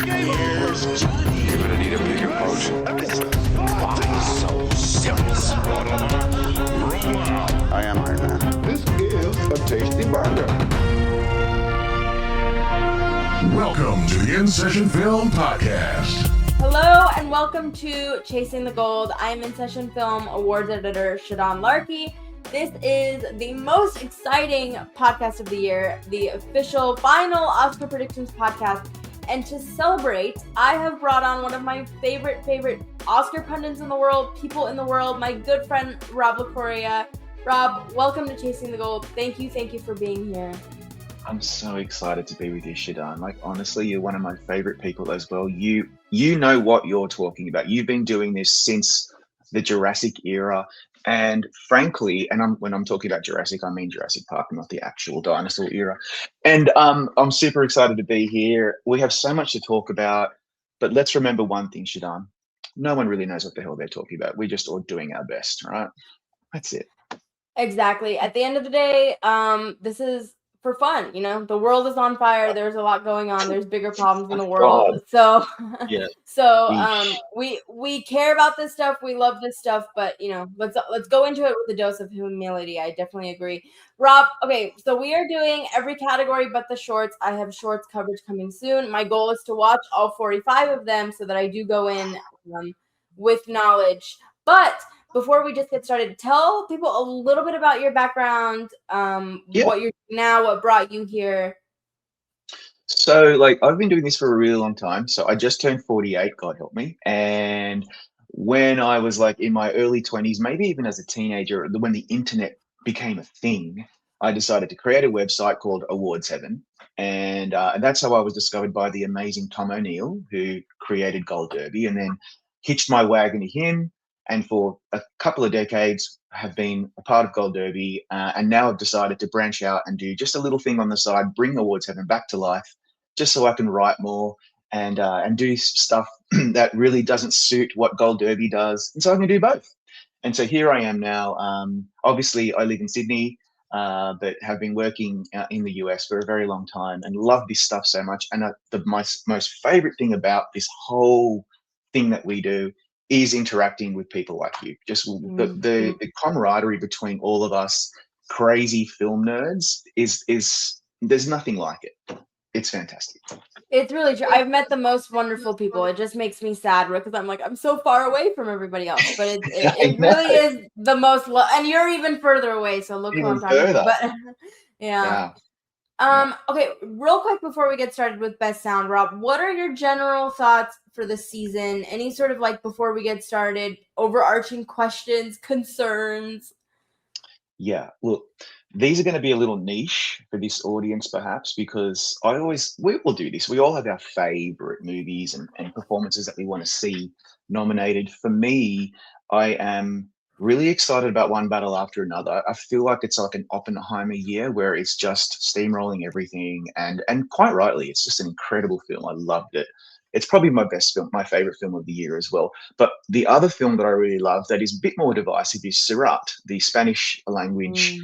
Where's Johnny? You're gonna need a bigger boat. So serious. Roll out. I am Iron Man. This is a tasty burger. Welcome to the In Session Film Podcast. Hello and welcome to Chasing the Gold. I am In Session Film Awards editor Shadan Larkey. This is the most exciting podcast of the year, the official final Oscar predictions podcast. And to celebrate, I have brought on one of my favorite Oscar pundits in the world, people in the world, my good friend Rob Licuria. Rob, welcome to Chasing the Gold. Thank you for being here. I'm so excited to be with you, Shadan. Like, honestly, you're one of my favorite people as well. You know what you're talking about. You've been doing this since the Jurassic era. And frankly, when I'm talking about Jurassic, I mean Jurassic Park, not the actual dinosaur era. And I'm super excited to be here. We have so much to talk about, but let's remember one thing, Shadan. No one really knows what the hell they're talking about. We're just all doing our best, right? That's it. Exactly. At the end of the day, this is for fun, you know. The world is on fire. There's a lot going on. There's bigger problems in the world. So, Yeah. we care about this stuff. We love this stuff. But you know, let's go into it with a dose of humility. I definitely agree, Rob. Okay, so we are doing every category but the shorts. I have shorts coverage coming soon. My goal is to watch all 45 of them so that I do go in with knowledge. But before we just get started, tell people a little bit about your background, what you're doing now, what brought you here. So, like, I've been doing this for a really long time. So I just turned 48, God help me. And when I was like in my early 20s, maybe even as a teenager, when the internet became a thing, I decided to create a website called Awards Heaven. And that's how I was discovered by the amazing Tom O'Neill, who created Gold Derby, and then hitched my wagon to him. And for a couple of decades have been a part of Gold Derby, and now I've decided to branch out and do just a little thing on the side, bring Awards Heaven back to life, just so I can write more and do stuff that really doesn't suit what Gold Derby does, and so I can do both. And so here I am now. Obviously, I live in Sydney, but have been working in the US for a very long time, and love this stuff so much. And my most favorite thing about this whole thing that we do is interacting with people like you. Just the camaraderie between all of us crazy film nerds is there's nothing like it. It's fantastic. It's really true. I've met the most wonderful people. It just makes me sad because I'm like, I'm so far away from everybody else. But it really is the most and you're even further away. So look who I'm talking about. But yeah. Okay, real quick before we get started with Best Sound, Rob, what are your general thoughts for the season? Any sort of, like, before we get started, overarching questions, concerns? Yeah, look, these are going to be a little niche for this audience, perhaps, because we will do this. We all have our favorite movies and performances that we want to see nominated. For me, I am really excited about One Battle After Another. I feel like it's like an Oppenheimer year where it's just steamrolling everything, and quite rightly, it's just an incredible film. I loved it. It's probably my favorite film of the year as well. But the other film that I really love that is a bit more divisive is Surat, the Spanish language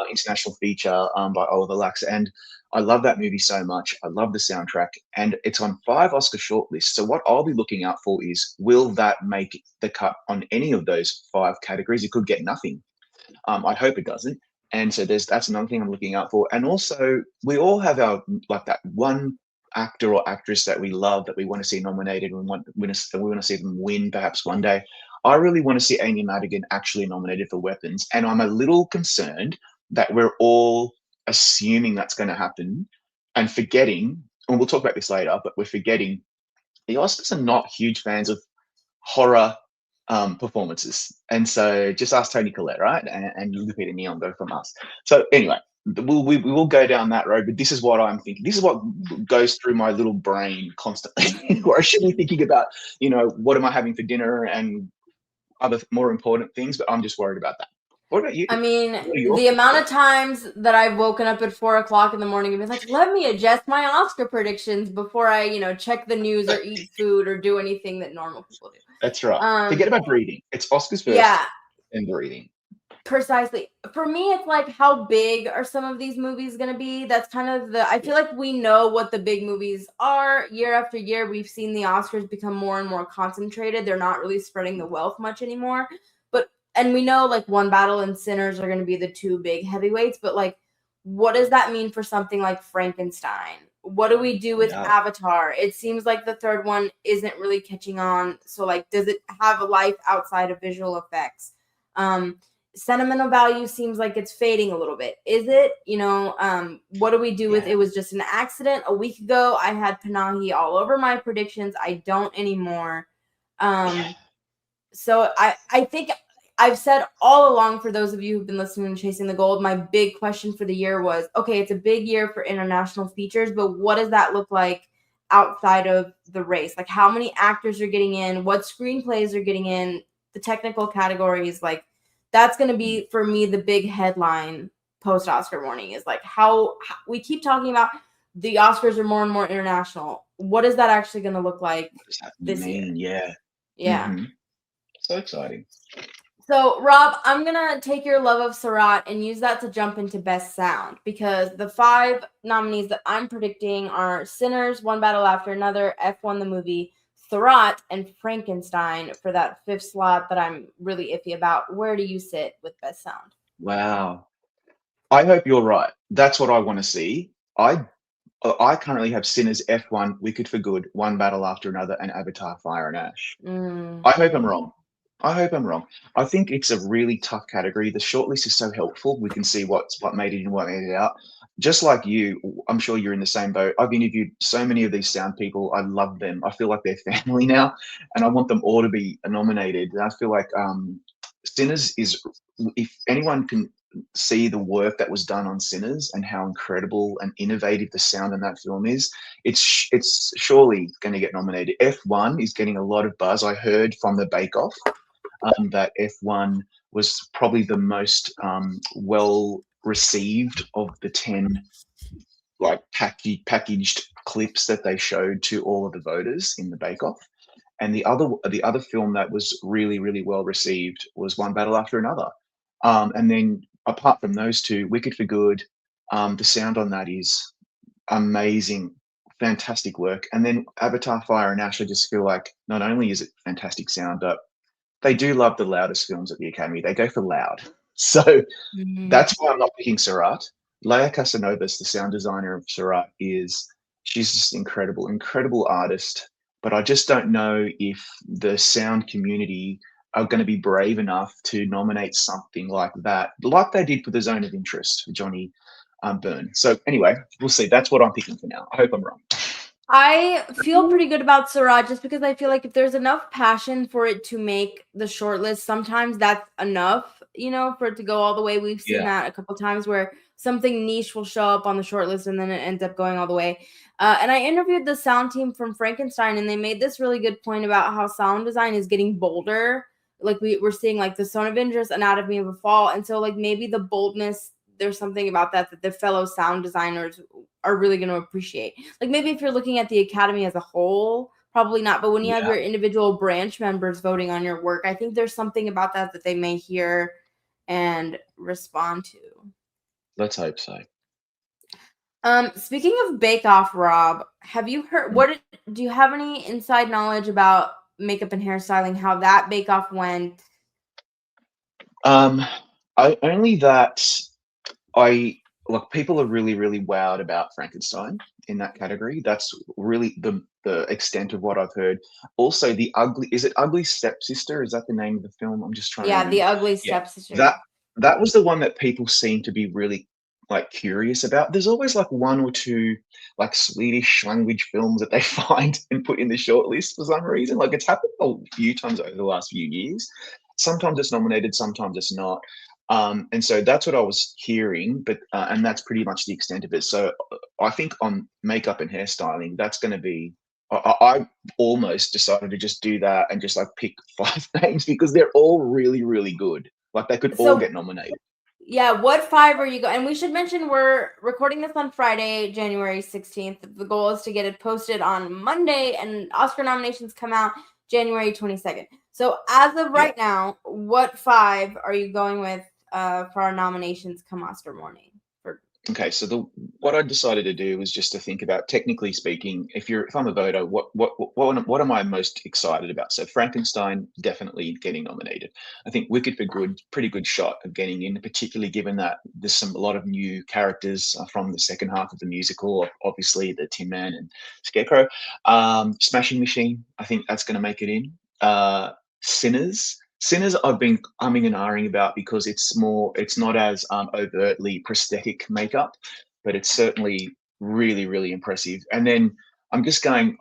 international feature by Oliver Lacks. And I love that movie so much. I love the soundtrack, and it's on 5 Oscar shortlists. So what I'll be looking out for is, will that make the cut on any of those 5 categories? It could get nothing. I hope it doesn't. And so that's another thing I'm looking out for. And also, we all have our, like, that one actor or actress that we love, that we want to see nominated, and we want to see them win perhaps one day. I really want to see Amy Madigan actually nominated for Weapons, and I'm a little concerned that we're all assuming that's going to happen and forgetting, and we'll talk about this later, but we're forgetting the Oscars are not huge fans of horror performances. And so just ask Toni Collette, right? And Lupita Nyong'o from us. So anyway, we will go down that road, but this is what I'm thinking. This is what goes through my little brain constantly, where I should be thinking about, what am I having for dinner and other more important things, but I'm just worried about that. What about you? I mean, the amount of times that I've woken up at 4 o'clock in the morning and been like, let me adjust my Oscar predictions before I, check the news or eat food or do anything that normal people do. That's right. Forget about breathing. It's Oscars first and breathing. Precisely. For me, it's like, how big are some of these movies going to be? That's kind of I feel like we know what the big movies are. Year after year, we've seen the Oscars become more and more concentrated. They're not really spreading the wealth much anymore. And we know like One Battle and Sinners are going to be the two big heavyweights, but like, what does that mean for something like Frankenstein? What do we do with Avatar? It seems like the third one isn't really catching on. So like, does it have a life outside of visual effects? Sentimental value seems like it's fading a little bit. Is it? What do we do with it was just an accident? A week ago, I had Panahi all over my predictions. I don't anymore. So I think I've said all along, for those of you who've been listening to Chasing the Gold, my big question for the year was, okay, it's a big year for international features, but what does that look like outside of the race? Like, how many actors are getting in? What screenplays are getting in? The technical categories, like, that's going to be, for me, the big headline post-Oscar morning is like, how we keep talking about the Oscars are more and more international. What is that actually going to look like this year? Yeah. Yeah. Mm-hmm. So exciting. So, Rob, I'm going to take your love of Sarat and use that to jump into Best Sound, because the 5 nominees that I'm predicting are Sinners, One Battle After Another, F1 the Movie, Sarat, and Frankenstein for that 5th slot that I'm really iffy about. Where do you sit with Best Sound? Wow. I hope you're right. That's what I want to see. I currently have Sinners, F1, Wicked for Good, One Battle After Another, and Avatar: Fire and Ash. I hope I'm wrong. I think it's a really tough category. The shortlist is so helpful. We can see what made it and what made it out. Just like you, I'm sure you're in the same boat. I've interviewed so many of these sound people. I love them. I feel like they're family now, and I want them all to be nominated. And I feel like Sinners is, if anyone can see the work that was done on Sinners and how incredible and innovative the sound in that film is, it's surely going to get nominated. F1 is getting a lot of buzz. I heard from the Bake Off that F1 was probably the most well received of the 10 like packaged clips that they showed to all of the voters in the Bake Off. And the other film that was really, really well received was One Battle After Another. And then apart from those two, Wicked for Good, the sound on that is amazing, fantastic work. And then Avatar: Fire and Ash, I just feel like not only is it fantastic sound, but they do love the loudest films at the Academy. They go for loud. So that's why I'm not picking Sarat. Leia Casanovas, the sound designer of Sarat, she's just incredible artist. But I just don't know if the sound community are going to be brave enough to nominate something like that, like they did for The Zone of Interest for Johnny Byrne. So anyway, we'll see. That's what I'm picking for now. I hope I'm wrong. I feel pretty good about Sarat, just because I feel like if there's enough passion for it to make the shortlist, sometimes that's enough, for it to go all the way. We've seen that a couple times where something niche will show up on the shortlist and then it ends up going all the way. And I interviewed the sound team from Frankenstein, and they made this really good point about how sound design is getting bolder. Like we're seeing like The Zone of Interest, Anatomy of a Fall. And so like maybe the boldness, there's something about that the fellow sound designers are really going to appreciate. Like maybe if you're looking at the Academy as a whole, probably not. But when you have your individual branch members voting on your work, I think there's something about that they may hear and respond to. Let's hope so. Speaking of Bake Off, Rob, have you heard, do you have any inside knowledge about makeup and hairstyling, how that Bake Off went? Only that people are really, really wowed about Frankenstein in that category. That's really the extent of what I've heard. Also, is it Ugly Stepsister? Is that the name of the film? I'm just trying to remember. The Ugly Stepsister. That was the one that people seem to be really curious about. There's always one or two Swedish language films that they find and put in the shortlist for some reason. It's happened a few times over the last few years. Sometimes it's nominated, sometimes it's not. And so that's what I was hearing, but and that's pretty much the extent of it. So I think on makeup and hairstyling, that's going to be. I almost decided to just do that and just pick 5 names because they're all really, really good. They could all get nominated. Yeah, what 5 are you going? And we should mention we're recording this on Friday, January 16th. The goal is to get it posted on Monday, and Oscar nominations come out January 22nd. So as of right now, what 5 are you going with for our nominations come Oscar morning. For Okay, so what I decided to do was just to think about, technically speaking, if I'm a voter, what am I most excited about? So Frankenstein definitely getting nominated. I think Wicked for Good, pretty good shot of getting in, particularly given that there's a lot of new characters from the second half of the musical. Obviously, the Tin Man and Scarecrow. Smashing Machine, I think that's going to make it in. Sinners. Sinners, I've been umming and ahhing about because it's not as overtly prosthetic makeup, but it's certainly really, really impressive. And then I'm just going,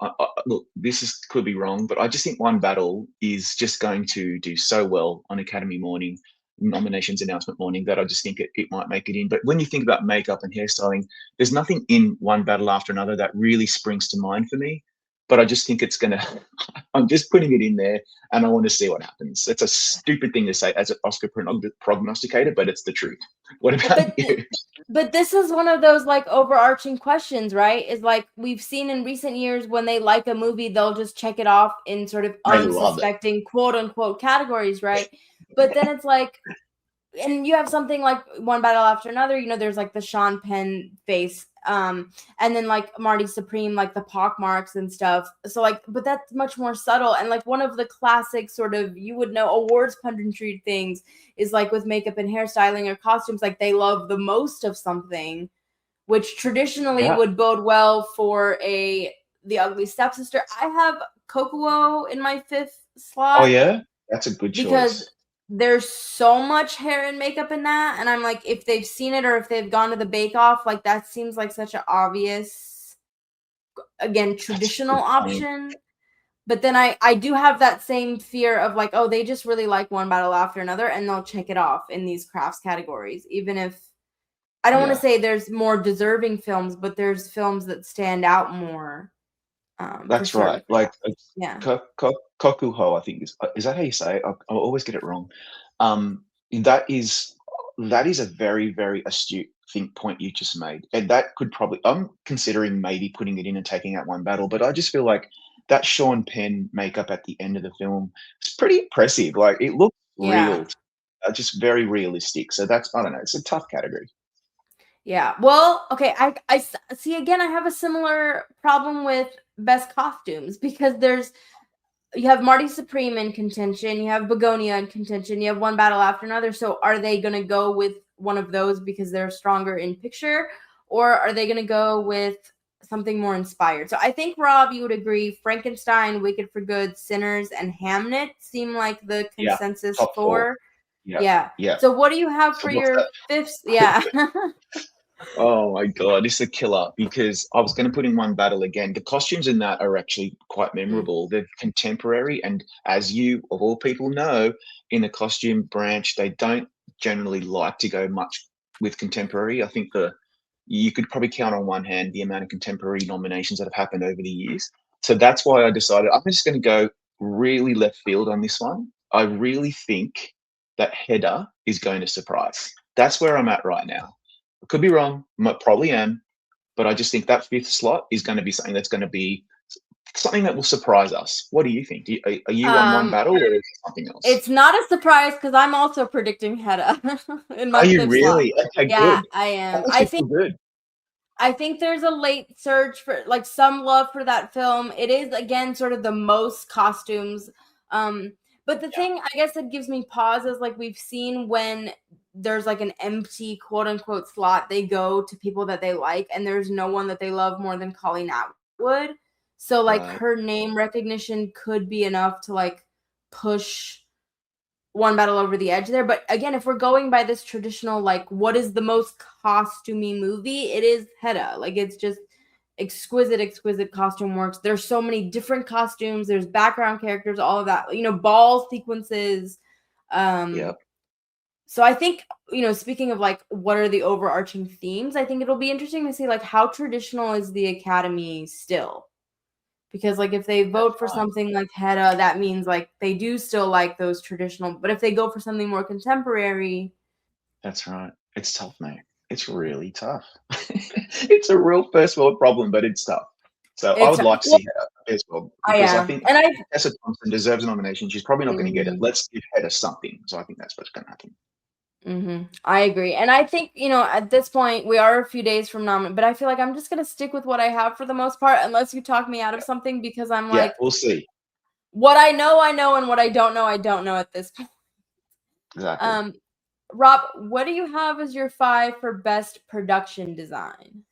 look, could be wrong, but I just think One Battle is just going to do so well on Academy morning, nominations announcement morning, that I just think it might make it in. But when you think about makeup and hairstyling, there's nothing in One Battle after another that really springs to mind for me. But I just think it's going to, I'm just putting it in there and I want to see what happens. It's a stupid thing to say as an Oscar prognosticator, but it's the truth. What about you? But this is one of those like overarching questions, right? Is like we've seen in recent years when they like a movie, they'll just check it off in sort of unsuspecting quote unquote categories, right? But then it's like, and you have something like One Battle After Another, there's like the Sean Penn face, and then like Marty Supreme, like the pock marks and stuff. So like, but that's much more subtle. And like one of the classic sort of, you would know, awards punditry things is like with makeup and hairstyling or costumes, like they love the most of something, which traditionally would bode well for The Ugly Stepsister. I have Kokuo in my 5th slot. Oh yeah, that's a good choice. There's so much hair and makeup in that, and I'm like, if they've seen it or if they've gone to the Bake Off, like that seems like such an obvious, again, traditional option. But then I do have that same fear of like, oh, they just really like One Battle After Another, and they'll check it off in these crafts categories, even if I don't want to say there's more deserving films, but there's films that stand out more. That's right. Like, Kokuho, I think is that how you say it? I always get it wrong. That is a very, very astute point you just made, and that could probably. I'm considering maybe putting it in and taking out One Battle, but I just feel like that Sean Penn makeup at the end of the film is pretty impressive. Like it looks real, just very realistic. So that's, I don't know. It's a tough category. Yeah. Well, okay. I see, again, I have a similar problem with best costumes because you have Marty Supreme in contention, you have Begonia in contention, you have One Battle After Another. So are they going to go with one of those because they're stronger in picture, or are they going to go with something more inspired? So I think, Rob, you would agree Frankenstein, Wicked for Good, Sinners, and Hamnet seem like the consensus for. Yeah. So what do you have for your 5th? Yeah. Oh my god, this is a killer because I was going to put in One Battle again. The costumes in that are actually quite memorable. They're contemporary, and as you of all people know, in the costume branch, they don't generally like to go much with contemporary. I think you could probably count on one hand the amount of contemporary nominations that have happened over the years. So that's why I decided I'm just going to go really left field on this one. I really think that Hedda is going to surprise. That's where I'm at right now. I could be wrong, probably am, but I just think that 5th slot is going to be something that's going to be something that will surprise us. What do you think? Are you on One Battle or is it something else? It's not a surprise because I'm also predicting Hedda in my 5th slot. Are you really? Okay, yeah, good. I am. I think there's a late surge for like some love for that film. It is, again, sort of the most costumes. But the thing, I guess, that gives me pause is like we've seen when there's like an empty quote unquote slot, they go to people that they like, and there's no one that they love more than Colleen Atwood. So like her name recognition could be enough to like push One Battle over the edge there. But again, if we're going by this traditional, like what is the most costumey movie, it is Hedda. Like it's just exquisite costume works. There's so many different costumes, there's background characters, all of that, ball sequences. So I think, speaking of like what are the overarching themes, I think it'll be interesting to see like how traditional is the Academy still. Because like if they vote for something like Hedda, that means like they do still like those traditional, but if they go for something more contemporary. That's right. It's tough, mate. It's really tough. It's a real first world problem, but it's tough. So I would like to see Hedda as well, because I think Tessa Thompson deserves a nomination. She's probably not going to get it. Let's give Hedda something. So I think that's what's going to happen. I agree. And I think, at this point, we are a few days from nomination, but I feel like I'm just going to stick with what I have for the most part, unless you talk me out of something, because I'm Yeah, like, we'll see. what I know, and what I don't know at this point. Exactly. Rob, what do you have as your 5 for best production design?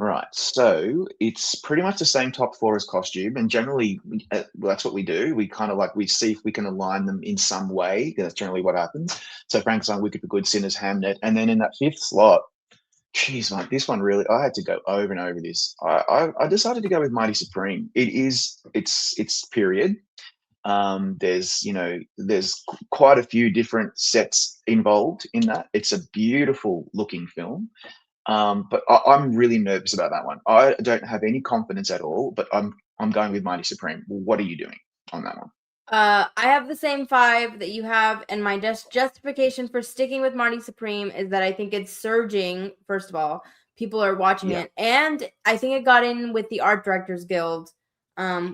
Right. So it's pretty much the same top four as costume, and generally well, that's what we do. We kind of we see if we can align them in some way. That's generally what happens. So Frankenstein, Wicked for Good, Sinners, Hamnet, and then in that fifth slot, geez, mate, this one really, I had to go over and over this. I decided to go with Mighty Supreme. It's period. There's quite a few different sets involved in that. It's a beautiful looking film. But I'm really nervous about that one. I don't have any confidence at all, but I'm going with Mighty Supreme. What are you doing on that one? I have the same 5 that you have, and my justification for sticking with Marty Supreme is that I think it's surging. First of all, people are watching Yeah. it, and I think it got in with the Art Directors Guild,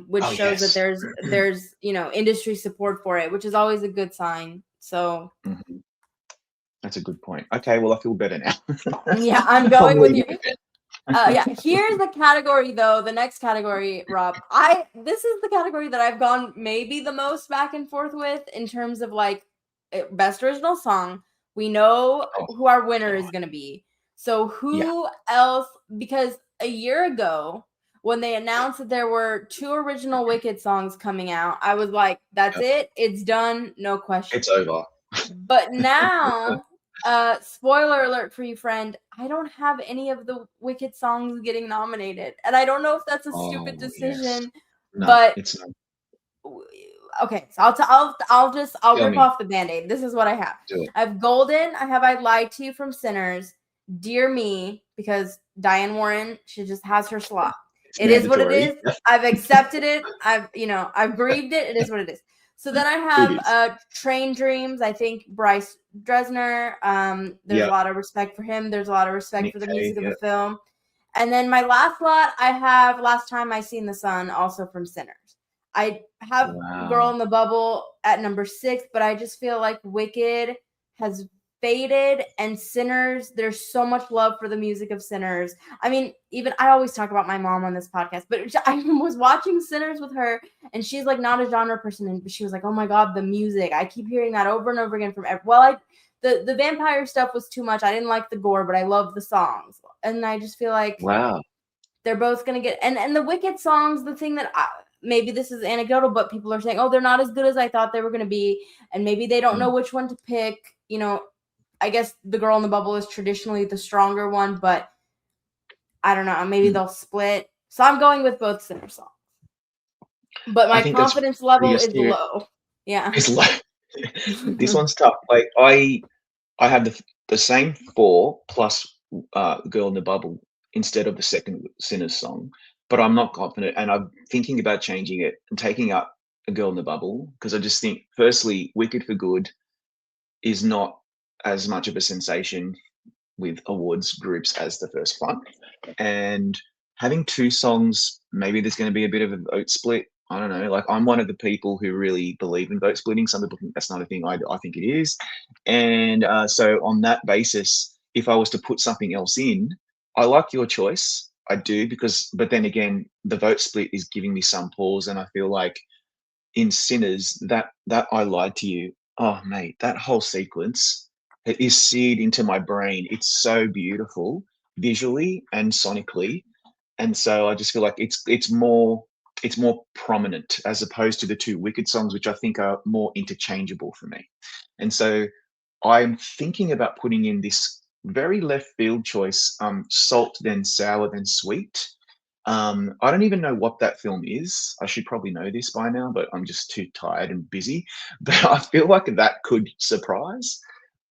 which Oh, shows that yes. there's industry support for it, which is always a good sign. So Mhm. That's a good point. Okay, well, I feel better now. yeah, I'm I'll going with leave you. it then. Yeah, here's the category though. The next category, Rob. This is the category that I've gone maybe the most back and forth with in terms of best original song. We know Oh, who our winner God. is going to be. So Yeah. who else? Because a year ago, when they announced that there were 2 original Wicked songs coming out, I was like, "That's Yep. it. It's done. No question." It's over. But now, spoiler alert for you, friend, I don't have any of the Wicked songs getting nominated. And I don't know if that's a stupid Oh, yes. decision, No, but it's not. okay, so I'll Tell rip me. off the band-aid. This is what I have. Do it. I have Golden, I have I Lied to You from Sinners, Dear Me, because Diane Warren, she just has her slot. It's It is what it mandatory. is. I've accepted it. I've grieved it. It is what it is. So then I It have is. Train Dreams. I think Bryce Dresner. There's a Yeah. lot of respect for him. There's a lot of respect Nick for the Cave. music of Yeah. the film. And then my last lot, I have Last Time I Seen the Sun, also from Sinners. I have Girl Wow. in the Bubble at number 6, but I just feel like Wicked has faded, and Sinners, there's so much love for the music of Sinners. I mean, even I always talk about my mom on this podcast, but I was watching Sinners with her, and she's like not a genre person, and she was like, "Oh my god, the music! I keep hearing that over and over again from the vampire stuff was too much. I didn't like the gore, but I love the songs, and I just feel like Wow. they're both gonna get and the Wicked songs. The thing that maybe this is anecdotal, but people are saying, "Oh, they're not as good as I thought they were gonna be," and maybe they don't know Mm. which one to pick. I guess the Girl in the Bubble is traditionally the stronger one, but I don't know. Maybe Mm. they'll split. So I'm going with both Sinner songs, but I my think that's confidence pretty level is astute. low. Yeah. It's like this one's tough. Like I have the same four plus Girl in the Bubble instead of the second Sinners song, but I'm not confident, and I'm thinking about changing it and taking up a Girl in the Bubble because I just think, firstly, Wicked for Good is not as much of a sensation with awards groups as the first one, and having two songs, maybe there's going to be a bit of a vote split. I don't know. Like, I'm one of the people who really believe in vote splitting. Some people think that's not a thing. I think it is. And so, on that basis, if I was to put something else in, I like your choice. I do because, but then again, the vote split is giving me some pause, and I feel like in Sinners that I lied to you. Oh, mate, that whole sequence it is seared into my brain. It's so beautiful visually and sonically, and so I just feel like it's more prominent as opposed to the two Wicked songs, which I think are more interchangeable for me. And so I'm thinking about putting in this very left field choice, salt then sour then sweet. I don't even know what that film is. I should probably know this by now, but I'm just too tired and busy. But I feel like that could surprise.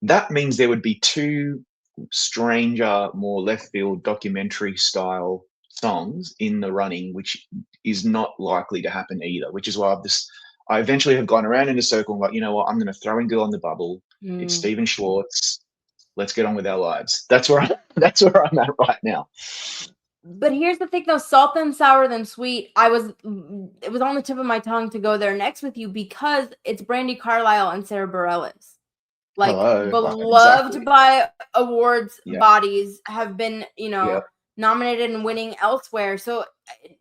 That means there would be two stranger, more left field documentary style songs in the running, which is not likely to happen either. Which is why I eventually have gone around in a circle and like, you know what, I'm going to throw in Girl on the Bubble. It's Mm. Stephen Schwartz. Let's get on with our lives. That's where I'm at right now. But here's the thing, though: salt then sour then sweet. It was on the tip of my tongue to go there next with you because it's Brandy Carlisle and Sarah Bareilles. like Hello. beloved Exactly. by awards Yeah. bodies, have been, Yeah. nominated and winning elsewhere. So,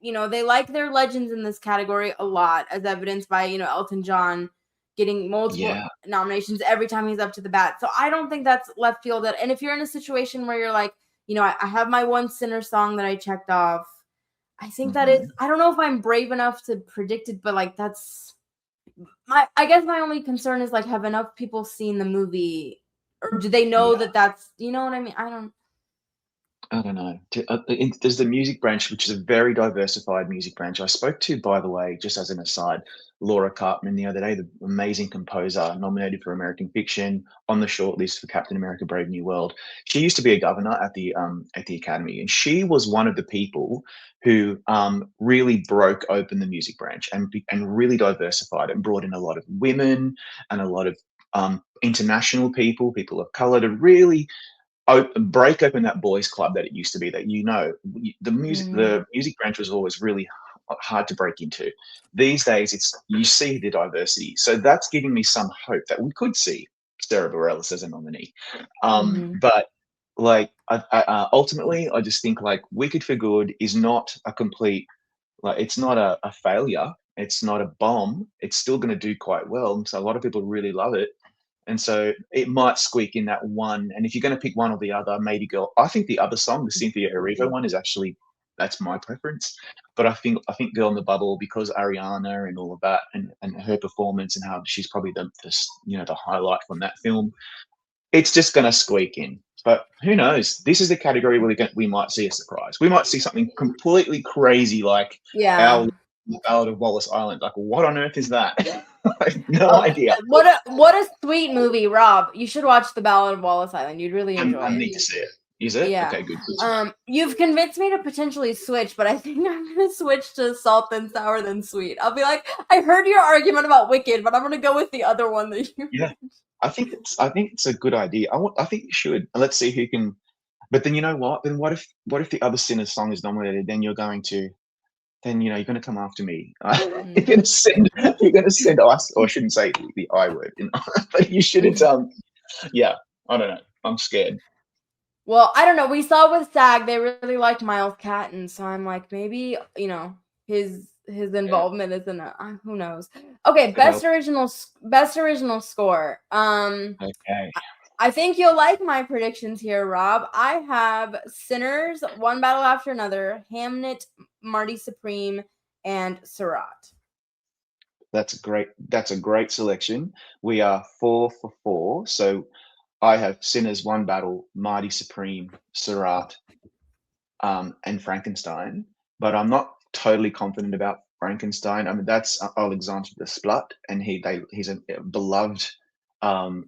they like their legends in this category a lot, as evidenced by, Elton John getting multiple Yeah. nominations every time he's up to the bat. So I don't think that's left field. And if you're in a situation where you're like, I have my one Sinner song that I checked off, I think that is, Mhm. I don't know if I'm brave enough to predict it, but like that's I guess my only concern is like, have enough people seen the movie, or do they know Yeah. that that's, you know what I mean? I don't. I don't know. There's the music branch, which is a very diversified music branch. I spoke to, by the way, just as an aside, Laura Cartman the other day, the amazing composer nominated for American Fiction on the shortlist for Captain America: Brave New World. She used to be a governor at the Academy, and she was one of the people who really broke open the music branch and really diversified it and brought in a lot of women and a lot of international people of color to really break open that boys club that it used to be, that Mhm. the music branch was always really hard to break into. These days it's you see the diversity, so that's giving me some hope that we could see Sarah Bareilles as a nominee. Mhm. But like ultimately I just think like Wicked for Good is not a complete, like it's not a failure, it's not a bomb, it's still going to do quite well, so a lot of people really love it. And so it might squeak in that one. And if you're going to pick one or the other, maybe go. I think the other song, the Cynthia Erivo one, is actually that's my preference. But I think Girl in the Bubble, because Ariana and all of that, and her performance and how she's probably the highlight from that film. It's just going to squeak in. But who knows? This is the category where we might see a surprise. We might see something completely crazy like Yeah. our Ballad of Wallace Island. Like, what on earth is that? I have no Oh, idea. what a sweet movie, Rob. You should watch The Ballad of Wallace Island. You'd really I enjoy it. need to see it. Is it? Yeah. Okay, good. Good to know. You've convinced me to potentially switch, but I think I'm gonna switch to Salt and Sour Than Sweet. I'll be like, I heard your argument about Wicked, but I'm gonna go with the other one that you. Yeah, I think it's a good idea. I think you should. And let's see who can. But then you know what? Then what if the other Sinner's song is nominated? Then you're going to come after me. Mm. You're going to send us, or I shouldn't say the I word, but you shouldn't. Yeah, I don't know. I'm scared. Well, I don't know. We saw with SAG they really liked Miles Catton, so I'm like, maybe his Yeah, involvement isn't who knows. Okay, could help. best original score. Okay, I think you'll like my predictions here, Rob. I have Sinners, One Battle After Another, Hamnet, Marty Supreme, and Surratt. that's a great. That's a great selection. We are 4 for 4. So I have Sinners, One Battle, Mighty Supreme, Surratt, and Frankenstein, but I'm not totally confident about Frankenstein. I mean, that's Alexandre Desplat, and he's a beloved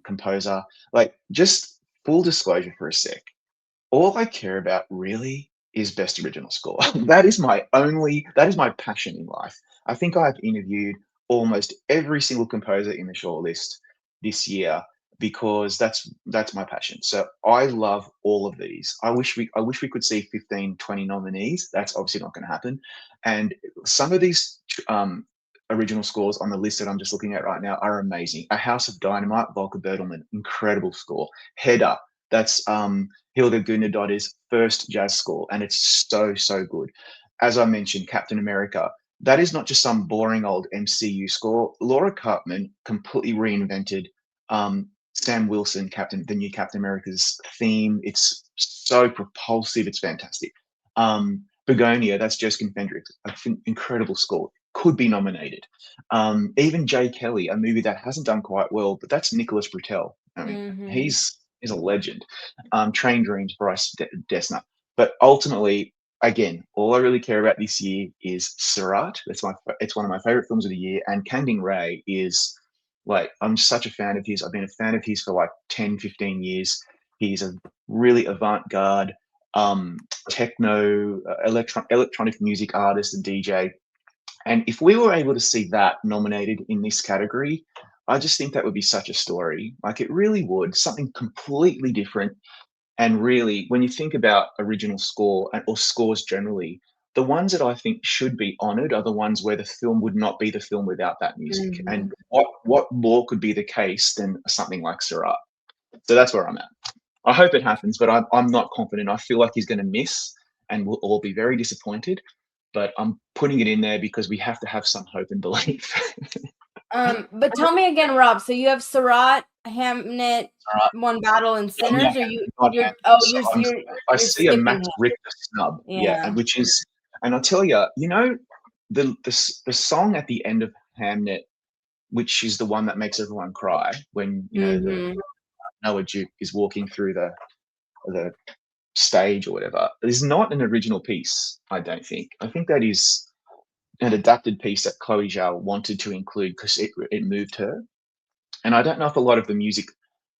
composer. Like, just full disclosure for a sec, all I care about really is best original score. That is my passion in life. I think I've interviewed almost every single composer in the shortlist this year because that's my passion. So I love all of these. I wish we could see 15, 20 nominees. That's obviously not going to happen. And some of these original scores on the list that I'm just looking at right now are amazing. A House of Dynamite, Volker Bertelmann, incredible score. Hedda, that's Hilda Gudnadottir's first jazz score, and it's so good. As I mentioned, Captain America. That is not just some boring old MCU score. Laura Cartman completely reinvented Sam Wilson, the new Captain America's theme. It's so propulsive. It's fantastic. Begonia, that's Joskin Fendrick, incredible score. Could be nominated. Even Jay Kelly, a movie that hasn't done quite well, but that's Nicholas Britell. I mean, Mm-hmm. he's a legend. Train Dreams, Bryce Dessner. But ultimately, again, all I really care about this year is Surratt. It's one of my favorite films of the year, and Kangding Ray is like, I'm such a fan of his. I've been a fan of his for like 10, 15 years. He's a really avant-garde techno electronic music artist and DJ. And if we were able to see that nominated in this category, I just think that would be such a story. Like, it really would. Something completely different. And really, when you think about original score or scores generally, the ones that I think should be honored are the ones where the film would not be the film without that music. Mm-hmm. And what more could be the case than something like Syrah? So that's where I'm at. I hope it happens, but I'm not confident. I feel like he's going to miss, and we'll all be very disappointed. But I'm putting it in there because we have to have some hope and belief. But tell me again, Rob. So you have Surratt, Hamnet, Alright. One Battle, and Oh, yeah, Sinners, or not you're Hamnet. oh So I you're see a skipping Max him. Richter snub, yeah, Yeah. and which is, and I'll tell you, the song at the end of Hamnet, which is the one that makes everyone cry when the Noah Duke is walking through the stage or whatever, is not an original piece. I don't think. I think that is an adapted piece that Chloe Zhao wanted to include because it moved her. And I don't know if a lot of the music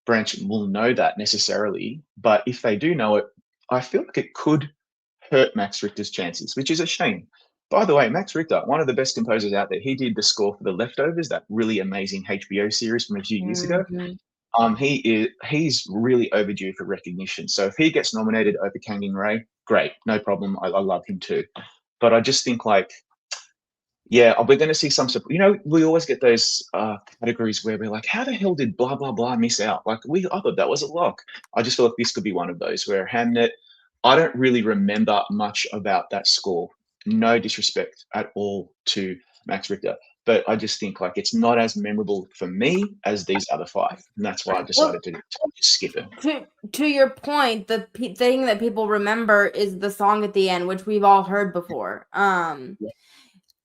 branch will know that necessarily, but if they do know it, I feel like it could hurt Max Richter's chances, which is a shame. By the way, Max Richter, one of the best composers out there, he did the score for The Leftovers, that really amazing HBO series from a few years ago. He's really overdue for recognition. So if he gets nominated over Kangin Ray, great, no problem. I love him too. But I just think like, yeah, we're going to see some. We always get those categories where we're like, how the hell did blah blah blah miss out? Like I thought that was a lock. I just feel like this could be one of those where Hamnet. I don't really remember much about that score. No disrespect at all to Max Richter, but I just think like it's not as memorable for me as these other five, and that's why I decided to just skip it. To your point, the thing that people remember is the song at the end, which we've all heard before.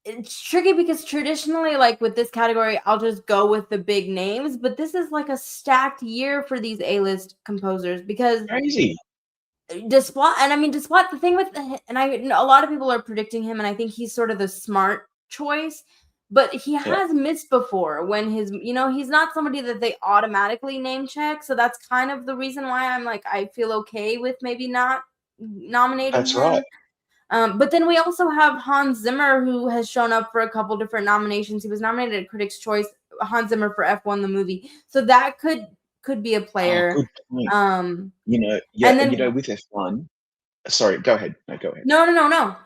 It's tricky because traditionally, like with this category, I'll just go with the big names, but this is like a stacked year for these A-list composers because Crazy. Desplat, the thing with, and a lot of people are predicting him, and I think he's sort of the smart choice, but he has missed before when he's not somebody that they automatically name check. So that's kind of the reason why I'm like, I feel okay with maybe not nominating That's him. right. But then we also have Hans Zimmer, who has shown up for a couple different nominations. He was nominated at Critics' Choice, Hans Zimmer for F1 the movie. So that could be a player. Good point. And then with F1. Sorry, go ahead. No, go ahead. No.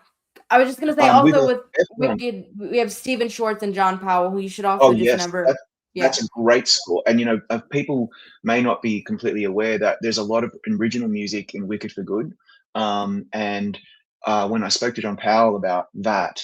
I was just gonna say also with F1, we have Stephen Schwartz and John Powell, who you should also remember. That's a great score. And people may not be completely aware that there's a lot of original music in Wicked for Good. And when I spoke to John Powell about that,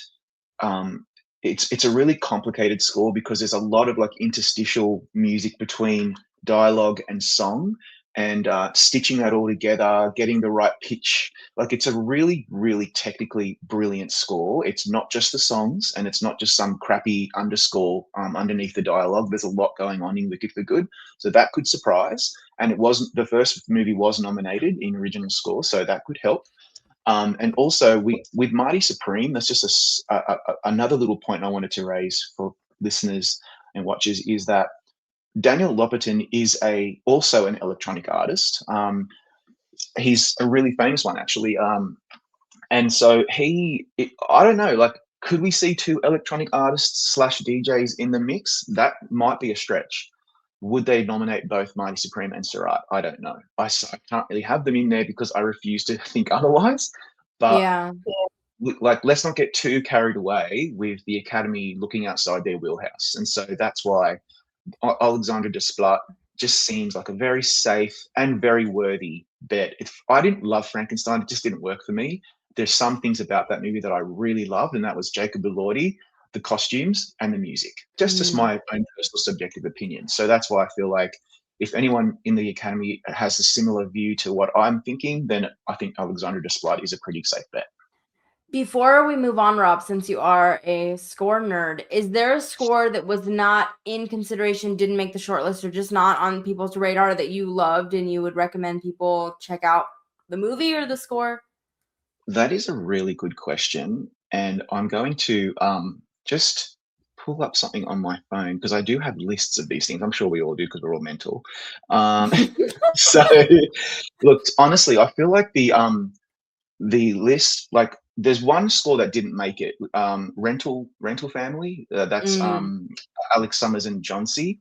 it's a really complicated score because there's a lot of like interstitial music between dialogue and song, and stitching that all together, getting the right pitch. Like it's a really, really technically brilliant score. It's not just the songs, and it's not just some crappy underscore underneath the dialogue. There's a lot going on in Wicked for Good, so that could surprise. And the first movie was nominated in original score, so that could help. And also with Mighty Supreme, that's just another little point I wanted to raise for listeners and watchers is that Daniel Lopatin is also an electronic artist. He's a really famous one, actually. And so I don't know, like, could we see two electronic artists / DJs in the mix? That might be a stretch. Would they nominate both Mighty Supreme and Surratt? I don't know. I can't really have them in there because I refuse to think otherwise. But like, let's not get too carried away with the Academy looking outside their wheelhouse. And so that's why Alexandre Desplat just seems like a very safe and very worthy bet. If I didn't love Frankenstein, it just didn't work for me. There's some things about that movie that I really loved, and that was Jacob Elordi, the costumes and the music. Just my own personal subjective opinion. So that's why I feel like if anyone in the Academy has a similar view to what I'm thinking, then I think Alexandre Desplat is a pretty safe bet. Before we move on, Rob, since you are a score nerd, is there a score that was not in consideration, didn't make the shortlist, or just not on people's radar that you loved and you would recommend people check out the movie or the score? That is a really good question. And I'm going to just pull up something on my phone because I do have lists of these things. I'm sure we all do because we're all mental. So, look, honestly, I feel like the list, like, there's one score that didn't make it. Rental Family. That's Alex Summers and John C.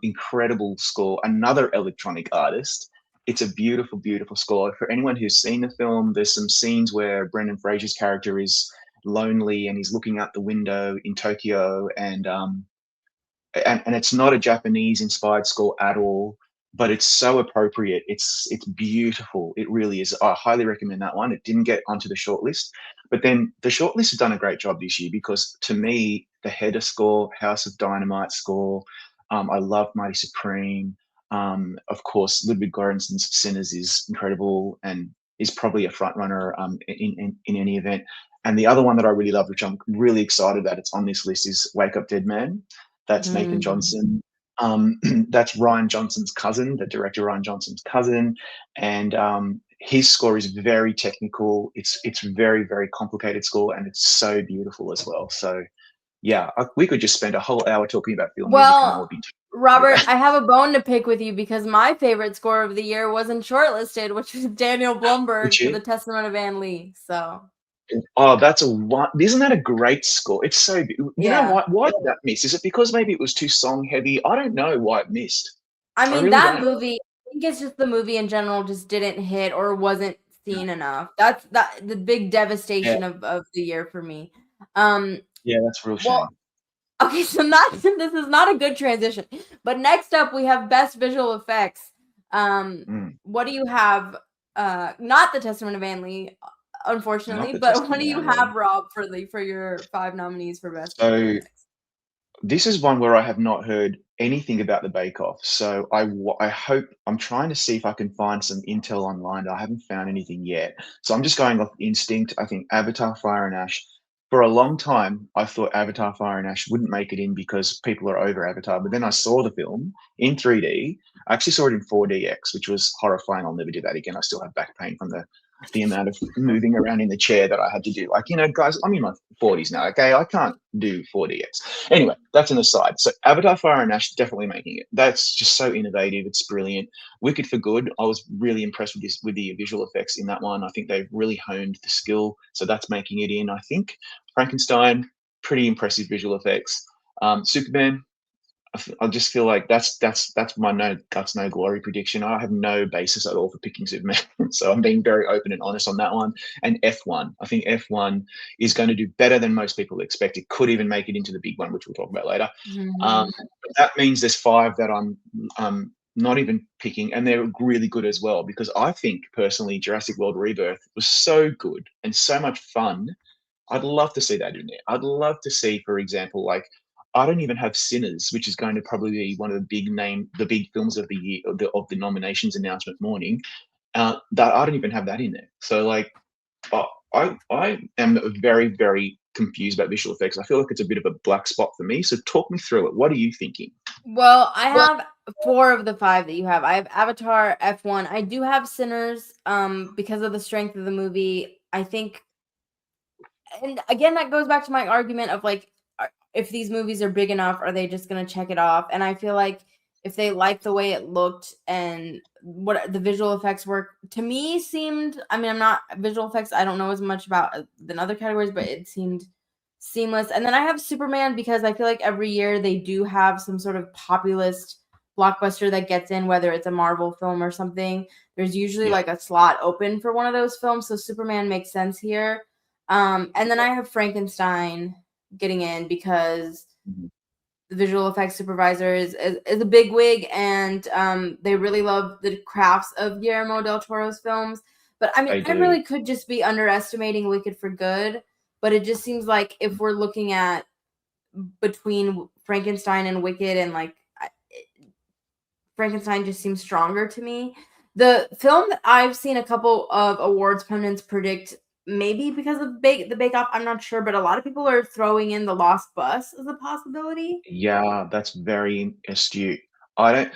Incredible score. Another electronic artist. It's a beautiful, beautiful score. For anyone who's seen the film, there's some scenes where Brendan Fraser's character is lonely and he's looking out the window in Tokyo, and it's not a Japanese inspired score at all. but it's so appropriate. It's beautiful. It really is. I highly recommend that one. It didn't get onto the shortlist, but then the shortlist has done a great job this year because to me, the Header score, House of Dynamite score, I love Mighty Supreme. Of course, Ludwig Göransson's Sinners is incredible and is probably a front runner in any event. And the other one that I really love, which I'm really excited about, it's on this list, is Wake Up Dead Man. That's Nathan Johnson. That's Ryan Johnson's cousin, the director Ryan Johnson's cousin, and his score is very technical. It's very very complicated score, and it's so beautiful as well. So yeah, we could just spend a whole hour talking about film music, and I would be. Robert, I have a bone to pick with you because my favorite score of the year wasn't shortlisted, which was Daniel Blumberg for The Testament of Anne Lee. So. Oh, that's a one. Isn't that a great score? It's so. You know what? Why did that miss? Is it because maybe it was too song heavy? I don't know why it missed. I mean, that movie. I think it's just the movie in general just didn't hit or wasn't seen enough. That's the big devastation of the year for me. Yeah, that's a real shame. Okay, so this is not a good transition. But next up, we have Best Visual Effects. What do you have? Not The Testament of Anne Lee, unfortunately, but what do you have, Rob, for your 5 nominees for Best Visual Effects? This is one where I have not heard anything about the Bake Off. So I hope, I'm trying to see if I can find some intel online. I haven't found anything yet. So I'm just going off instinct. I think Avatar, Fire and Ash. For a long time, I thought Avatar, Fire and Ash wouldn't make it in because people are over Avatar. But then I saw the film in 3D. I actually saw it in 4DX, which was horrifying. I'll never do that again. I still have back pain from the amount of moving around in the chair that I had to do. Like, guys, I'm in my 40s now, okay? I can't do 4DX. Anyway, that's an aside. So Avatar, Fire and Ash, definitely making it. That's just so innovative. It's brilliant. Wicked for Good, I was really impressed with the visual effects in that one. I think they've really honed the skill. So that's making it in, I think. Frankenstein, pretty impressive visual effects. Superman, I just feel like that's my no guts, no glory prediction. I have no basis at all for picking Superman, so I'm being very open and honest on that one. And F1, I think F1 is going to do better than most people expect. It could even make it into the big one, which we'll talk about later. That means there's 5 that I'm not even picking, and they're really good as well. Because I think personally, Jurassic World Rebirth was so good and so much fun. I'd love to see that in there. I'd love to see, for example, like, I don't even have Sinners, which is going to probably be one of the big films of the year, of the nominations announcement morning. That I don't even have that in there. So like, I am very, very confused about visual effects. I feel like it's a bit of a black spot for me. So talk me through it. What are you thinking? Well, I have 4 of the 5 that you have. I have Avatar, F1. I do have Sinners, because of the strength of the movie. I think, and again, that goes back to my argument of like, if these movies are big enough, are they just going to check it off? And I feel like if they like the way it looked and what the visual effects work, to me seemed, I mean, I'm not visual effects, I don't know as much about than other categories, but it seemed seamless. And then I have Superman because I feel like every year they do have some sort of populist blockbuster that gets in, whether it's a Marvel film or something. There's usually like a slot open for one of those films. So Superman makes sense here. And then I have Frankenstein getting in because the visual effects supervisor is a big wig, and they really love the crafts of Guillermo del Toro's films. But I mean, I really could just be underestimating Wicked for Good, but it just seems like if we're looking at between Frankenstein and Wicked, and like Frankenstein just seems stronger to me. The film that I've seen a couple of awards pundits predict, maybe because of the Bake Off, I'm not sure, but a lot of people are throwing in The Lost Bus as a possibility. Yeah, that's very astute. I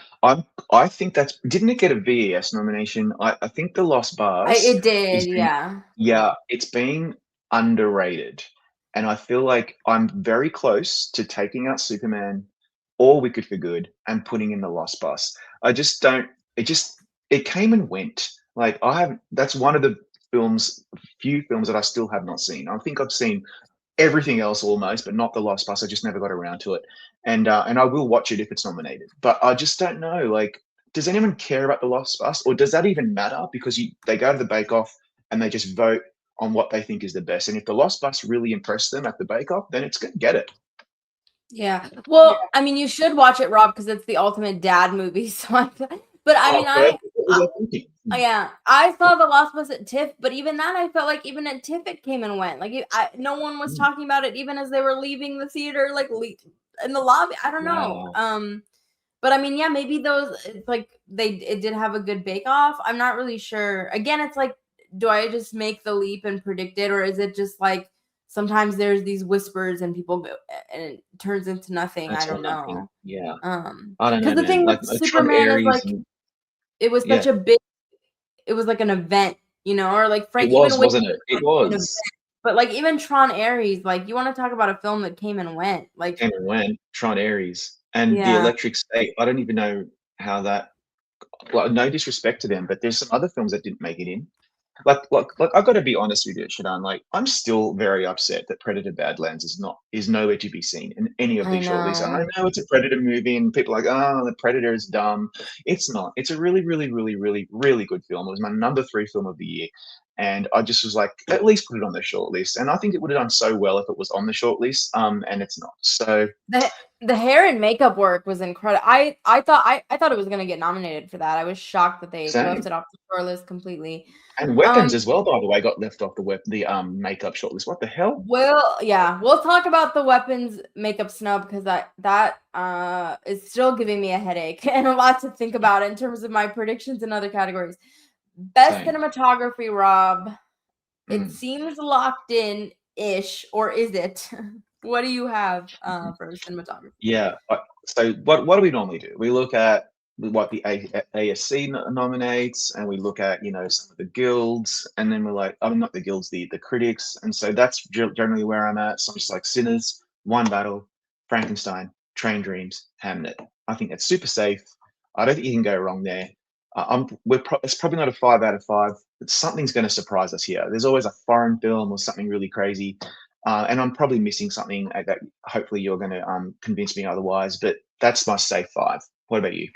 think didn't it get a VES nomination? I think The Lost Bus. It did, yeah. Yeah, it's being underrated. And I feel like I'm very close to taking out Superman or Wicked for Good and putting in The Lost Bus. I just don't, it came and went. Like, that's one of the few films that I still have not seen. I think I've seen everything else almost, but not The Lost Bus. I just never got around to it. And I will watch it if it's nominated. But I just don't know, like, does anyone care about The Lost Bus? Or does that even matter? Because they go to the Bake Off and they just vote on what they think is the best. And if The Lost Bus really impressed them at the Bake Off, then it's going to get it. Yeah. Well, I mean, you should watch it, Rob, because it's the ultimate dad movie. So, but But I mean, Yeah. I saw The Last of Us at TIFF, but even that, I felt like even at TIFF it came and went. Like no one was talking about it, even as they were leaving the theater, like in the lobby. I don't know. But I mean, yeah, maybe those like it did have a good bake off. I'm not really sure. Again, it's like, do I just make the leap and predict it, or is it just like sometimes there's these whispers and people go and it turns into nothing? I don't know. Yeah. I don't know, Because the man. thing with Like Trump Superman is Aries. like it was such a big, it was like an event, or like Frank. It was, even wasn't it? It an event. was. But like even Tron Ares, like you want to talk about a film that came and went, like Came and went. Tron Aries and the yeah. Electric State. I don't even know how that. Well, no disrespect to them, but there's some other films that didn't make it in. Like, I've got to be honest with you, Shadan. Like, I'm still very upset that Predator Badlands is nowhere to be seen in any of I these shortlists. And I know. know it's a Predator movie, and people are like, oh, the Predator is dumb. It's not. It's a really, really, really, really, really good film. It was my number 3 film of the year, and I just was like, at least put it on the shortlist. And I think it would have done so well if it was on the shortlist. And it's not. So the hair and makeup work was incredible. I thought it was gonna get nominated for that. I was shocked that they left it off the shortlist completely. And weapons as well, by the way, got left off the makeup shortlist. What the hell? Well, yeah, we'll talk about the weapons makeup snub because that is still giving me a headache and a lot to think about in terms of my predictions in other categories. Best cinematography, Rob. It seems locked in ish, or is it? What do you have for cinematography? Yeah. So what do we normally do? We look at what the ASC nominates, and we look at some of the guilds, and then we're like, oh, not the guilds, the critics, and so that's generally where I'm at. So I'm just like Sinners, One Battle, Frankenstein, Train Dreams, Hamnet. I think that's super safe. I don't think you can go wrong there. It's probably not a 5 out of 5, but something's going to surprise us here. There's always a foreign film or something really crazy. And I'm probably missing something that hopefully you're going to convince me otherwise, but that's my safe 5. What about you?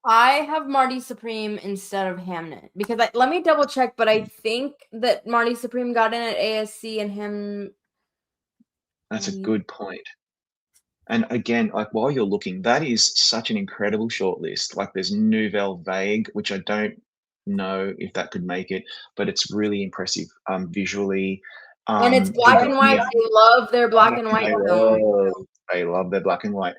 I have Marty Supreme instead of Hamnet because let me double check, but I think that Marty Supreme got in at ASC and him. That's a good point. And again, like while you're looking, that is such an incredible shortlist. Like there's Nouvelle Vague, which I don't know if that could make it, but it's really impressive visually. And it's black and white. They love their black and white films. They love their black and white.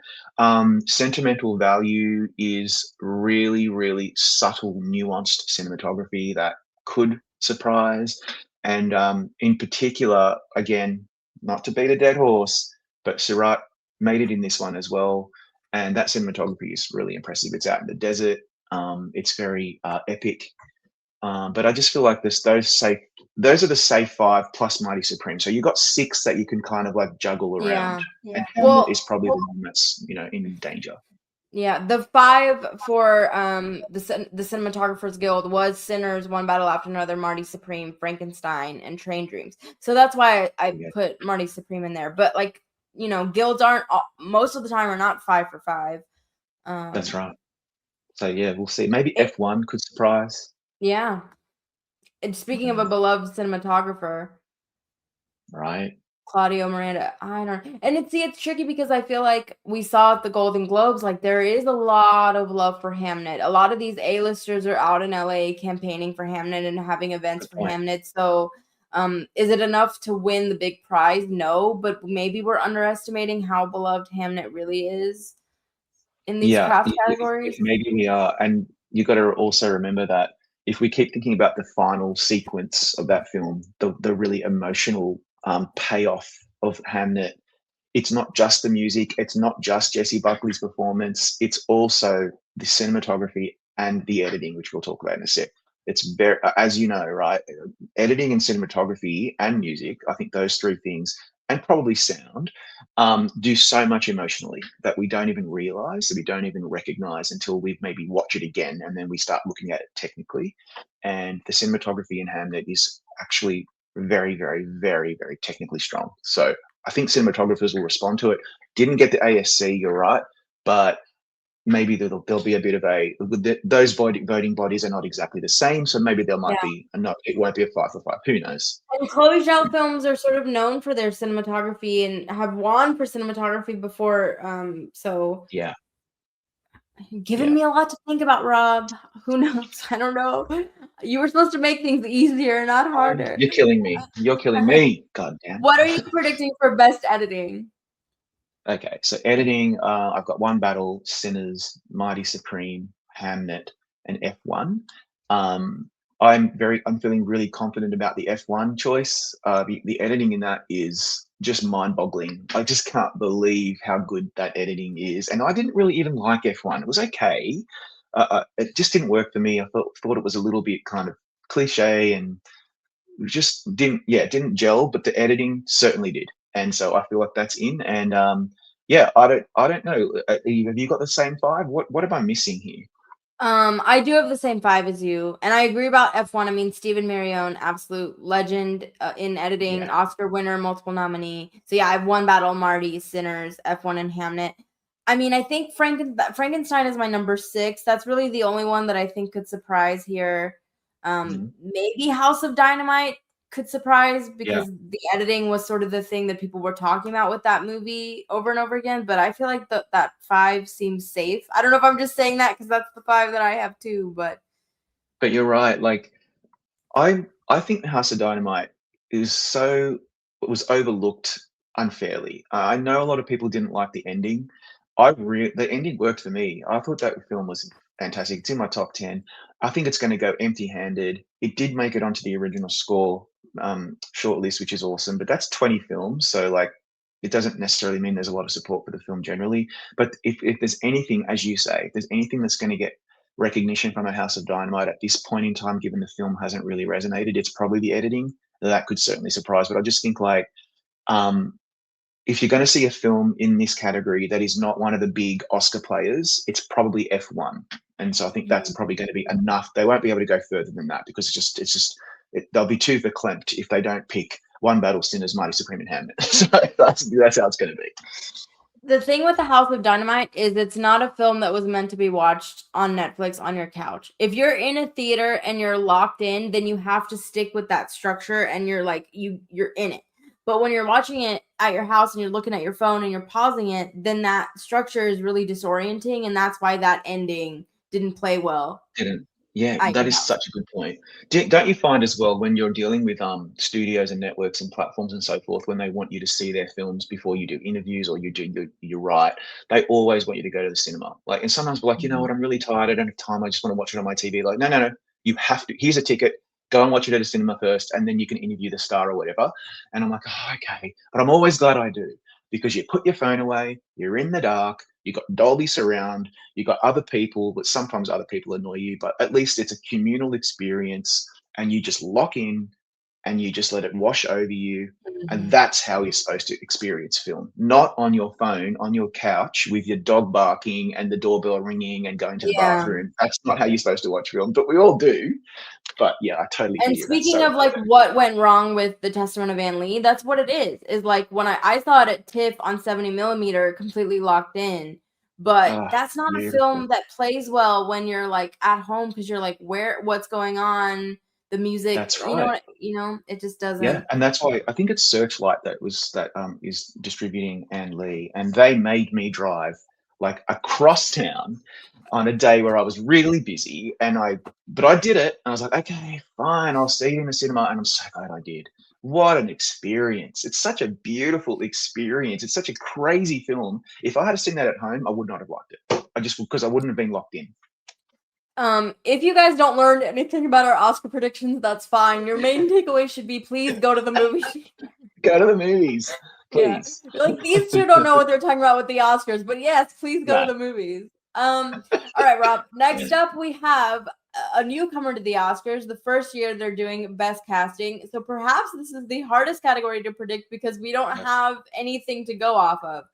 Sentimental Value is really, really subtle, nuanced cinematography that could surprise. And in particular, again, not to beat a dead horse, but Surat made it in this one as well. And that cinematography is really impressive. It's out in the desert. It's very epic. But I just feel like those are the safe 5 plus Mighty Supreme. So you've got 6 that you can kind of like juggle around. Yeah. And Hamlet is probably the one that's in danger. Yeah, the 5 for the Cinematographers Guild was Sinners, One Battle After Another, Marty Supreme, Frankenstein, and Train Dreams. So that's why I put Marty Supreme in there. But like guilds aren't most of the time are not 5 for 5. That's right. So yeah, we'll see. Maybe F1 could surprise. Yeah. And speaking of a beloved cinematographer, right? Claudio Miranda. I don't. And it's tricky because I feel like we saw at the Golden Globes, like there is a lot of love for Hamnet. A lot of these A-listers are out in LA campaigning for Hamnet and having events for Hamnet. So is it enough to win the big prize? No, but maybe we're underestimating how beloved Hamnet really is in these craft categories. Maybe we are. And you got to also remember that if we keep thinking about the final sequence of that film, the really emotional payoff of Hamnet, it's not just the music, it's not just Jesse Buckley's performance, it's also the cinematography and the editing, which we'll talk about in a sec. It's very, as you know, right? Editing and cinematography and music, I think those 3 things, and probably sound, do so much emotionally that we don't even realize, that we don't even recognize until we maybe watch it again, and then we start looking at it technically. And the cinematography in Hamnet is actually very, very, very, very technically strong. So I think cinematographers will respond to it. Didn't get the ASC, you're right, but maybe there'll be a bit of those voting bodies are not exactly the same, so maybe there might be it won't be a 5 for 5. Who knows? And Chloe Zhao films are sort of known for their cinematography and have won for cinematography before. So yeah, You're giving Yeah. me a lot to think about, Rob. Who knows? I don't know. You were supposed to make things easier, not harder. You're killing me. You're killing me. God damn. What are you predicting for best editing? Okay, so editing, I've got One Battle, Sinners, Mighty Supreme, Hamnet, and F1. Um, I'm feeling really confident about the F1 choice. The editing in that is just mind-boggling. I just can't believe how good that editing is. And I didn't really even like F1. It was okay. It just didn't work for me. I thought it was a little bit kind of cliche and just didn't gel, but the editing certainly did. And so I feel like that's in. And yeah, I don't know. Have you got the same five? What am I missing here? I do have the same 5 as you, and I agree about F1. I mean, Stephen Marion, absolute legend in editing, Yeah. Oscar winner, multiple nominee. So yeah, I have One Battle, Marty, Sinners, F1, and Hamnet. I mean, I think Frankenstein is my number 6. That's really the only one that I think could surprise here. Mhm. Maybe House of Dynamite could surprise Yeah. because the editing was sort of the thing that people were talking about with that movie over and over again. But I feel like that 5 seems safe. I don't know if I'm just saying that because that's the 5 that I have too. But But you're right. Like I think the House of Dynamite was overlooked unfairly. I know a lot of people didn't like the ending. The ending worked for me. I thought that film was fantastic. It's in my top 10. I think it's going to go empty-handed. It did make it onto the original score shortlist, which is awesome. But that's 20 films, so like it doesn't necessarily mean there's a lot of support for the film generally. But if there's anything, as you say, if there's anything that's going to get recognition from a House of Dynamite at this point in time, given the film hasn't really resonated, it's probably the editing that could certainly surprise. But I just think like um, if you're going to see a film in this category that is not one of the big Oscar players, it's probably F1. And so I think that's probably going to be enough. They won't be able to go further than that because they'll be too verklempt if they don't pick One Battle, Sinners, Mighty Supreme, and Hamnet. So that's how it's going to be. the thing with the House of Dynamite is it's not a film that was meant to be watched on Netflix on your couch. If you're in a theater and you're locked in, then you have to stick with that structure and you're like you're in it. But when you're watching it at your house and you're looking at your phone and you're pausing it, then that structure is really disorienting, and that's why that ending didn't play well Didn't. Yeah, at that your is house. such a good point. Don't you find as well when you're dealing with studios and networks and platforms and so forth, when they want you to see their films before you do interviews or you write, they always want you to go to the cinema. Like, and sometimes we're like, you know what, I'm really tired. I don't have time. I just want to watch it on my TV. Like, no, no, no. You have to. Here's a ticket. Go and watch it at the cinema first, and then you can interview the star or whatever. And I'm like, oh, okay. But I'm always glad I do because you put your phone away. You're in the dark. You got Dolby surround. You got other people, but sometimes other people annoy you. But at least it's a communal experience, and you just lock in and you just let it wash over you. And Mhm. that's how you're supposed to experience film, not on your phone, on your couch with your dog barking and the doorbell ringing and going to the Yeah. bathroom. That's not how you're supposed to watch film, but we all do. But yeah, I totally hear And you. That's speaking so of like important. what went wrong with the Testament of Anne Lee, that's what it is like when I saw it at TIFF on 70 millimeter, completely locked in. But Ah, that's not a beautiful. film that plays well when you're like at home because you're like, what's going on? The music, That's right. it just Yeah, doesn't. and that's why I think it's Searchlight that is distributing Anne Lee, and they made me drive like across town on a day where I was really busy, but I did it, and I was like, okay, fine, I'll see you in the cinema, and I'm so glad I did. What an experience! It's such a beautiful experience. It's such a crazy film. If I had seen that at home, I would not have liked it. I just because I wouldn't have been locked in. If you guys don't learn anything about our Oscar predictions, that's fine. Your main takeaway should be please go to the movie. Go to the movies, Yeah. please. Like these two don't know what they're talking about with the Oscars, but yes, please go to No. the movies. All right, Rob. Next up we have a newcomer to the Oscars. The first year they're doing best casting. So perhaps this is the hardest category to predict because we don't have anything to go off of.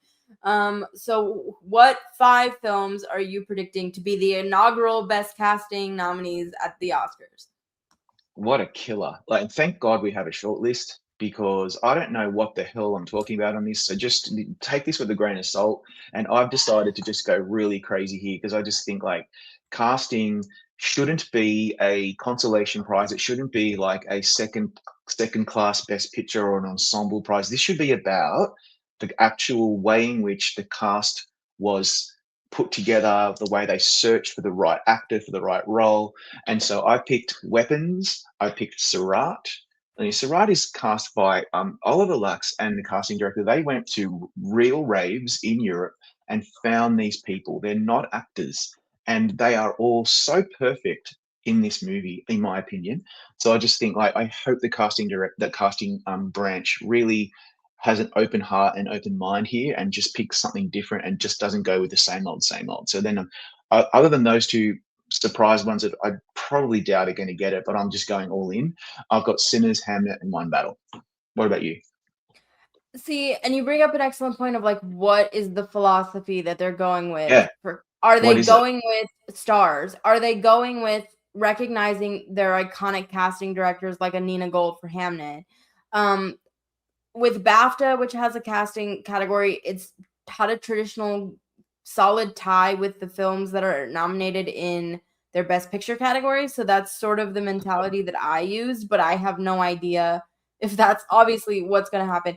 So what 5 films are you predicting to be the inaugural best casting nominees at the Oscars? What a killer. Like, thank God we have a short list because I don't know what the hell I'm talking about on this. So just take this with a grain of salt. And I've decided to just go really crazy here because I just think like casting shouldn't be a consolation prize. It shouldn't be like a second class best picture or an ensemble prize. This should be about the actual way in which the cast was put together, the way they search for the right actor for the right role. And so I picked Weapons. I picked Surat. And Surat is cast by Oliver Lux and the casting director. They went to real raves in Europe and found these people. They're not actors, and they are all so perfect in this movie, in my opinion. So I just think, like, I hope that casting branch really has an open heart and open mind here, and just picks something different, and just doesn't go with the same old, same old. So then, other than those two surprise ones that I probably doubt are going to get it, but I'm just going all in. I've got Sinners, Hamnet, and One Battle. What about you? See, and you bring up an excellent point of like, what is the philosophy that they're going with? Yeah. Are What they is it? going with stars? Are they going with recognizing their iconic casting directors like a Nina Gold for Hamnet? With BAFTA, which has a casting category, it's had a traditional solid tie with the films that are nominated in their Best Picture category. So that's sort of the mentality that I used, but I have no idea if that's obviously what's going to happen.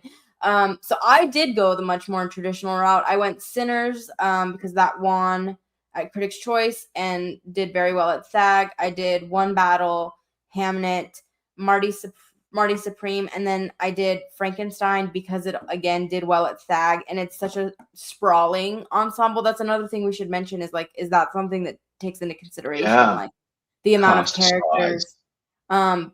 So I did go the much more traditional route. I went Sinners because that won at Critics' Choice and did very well at SAG. I did One Battle, Hamnet, Marty Supreme, and then I did Frankenstein because it again did well at SAG, and it's such a sprawling ensemble. That's another thing we should mention is like, is that something that takes into consideration, Yeah. like the amount of Cast size. characters?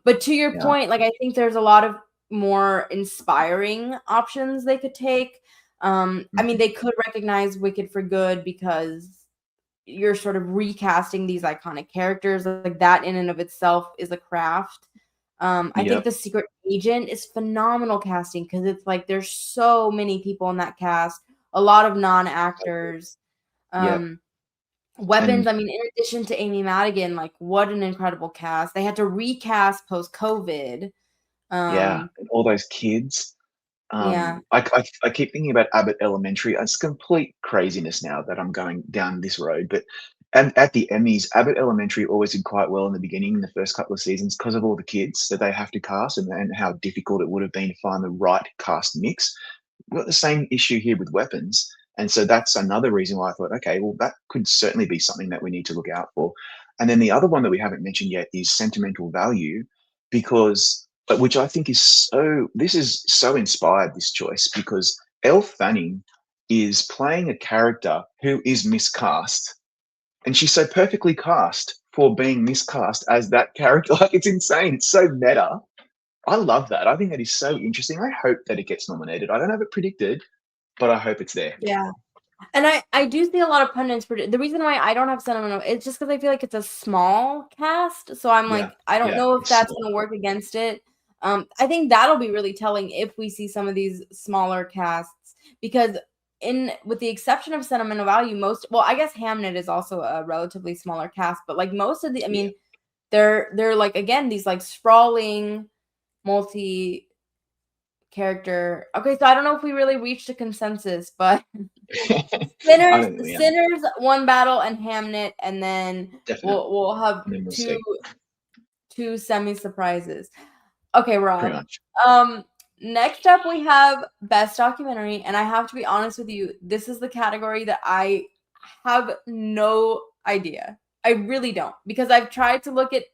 But to your Yeah. point, like I think there's a lot of more inspiring options they could take. I mean, they could recognize Wicked for Good because you're sort of recasting these iconic characters. Like that in and of itself is a craft. I think Yep. The Secret Agent is phenomenal casting because it's like there's so many people in that cast, a lot of non-actors. Yep. Weapons, And I mean, in addition to Amy Madigan, like what an incredible cast. They had to recast post-COVID. yeah, and all those kids. Yeah. I keep thinking about Abbott Elementary. It's complete craziness now that I'm going down this road. But and at the Emmys, Abbott Elementary always did quite well in the beginning, in the first couple of seasons, because of all the kids that they have to cast, and how difficult it would have been to find the right cast mix. We've got the same issue here with Weapons. And so that's another reason why I thought, okay, well, that could certainly be something that we need to look out for. And then the other one that we haven't mentioned yet is Sentimental Value, because, which I think is this is so inspired, this choice, because Elle Fanning is playing a character who is miscast. And she's so perfectly cast for being miscast as that character. Like, it's insane. It's so meta. I love that. I think that is so interesting. I hope that it gets nominated. I don't have it predicted, but I hope it's there. Yeah. And I do see a lot of pundits the reason why I don't have Sentimental, it's just because I feel like it's a small cast. So I'm like, I don't know if it's that's small. going to work against it. I think that'll be really telling if we see some of these smaller casts, because with the exception of Sentimental Value, I guess Hamnet is also a relatively smaller cast, but like most of I mean, they're like, again, these like sprawling multi character. Okay, so I don't know if we really reached a consensus, but I don't think we are. Sinners, One Battle, and Hamnet, and then Definitely. we'll have And then we'll two see. semi surprises. Okay, Pretty Rob. much. Next up we have Best Documentary, and I have to be honest with you, this is the category that I have no idea. I really don't, because I've tried to look at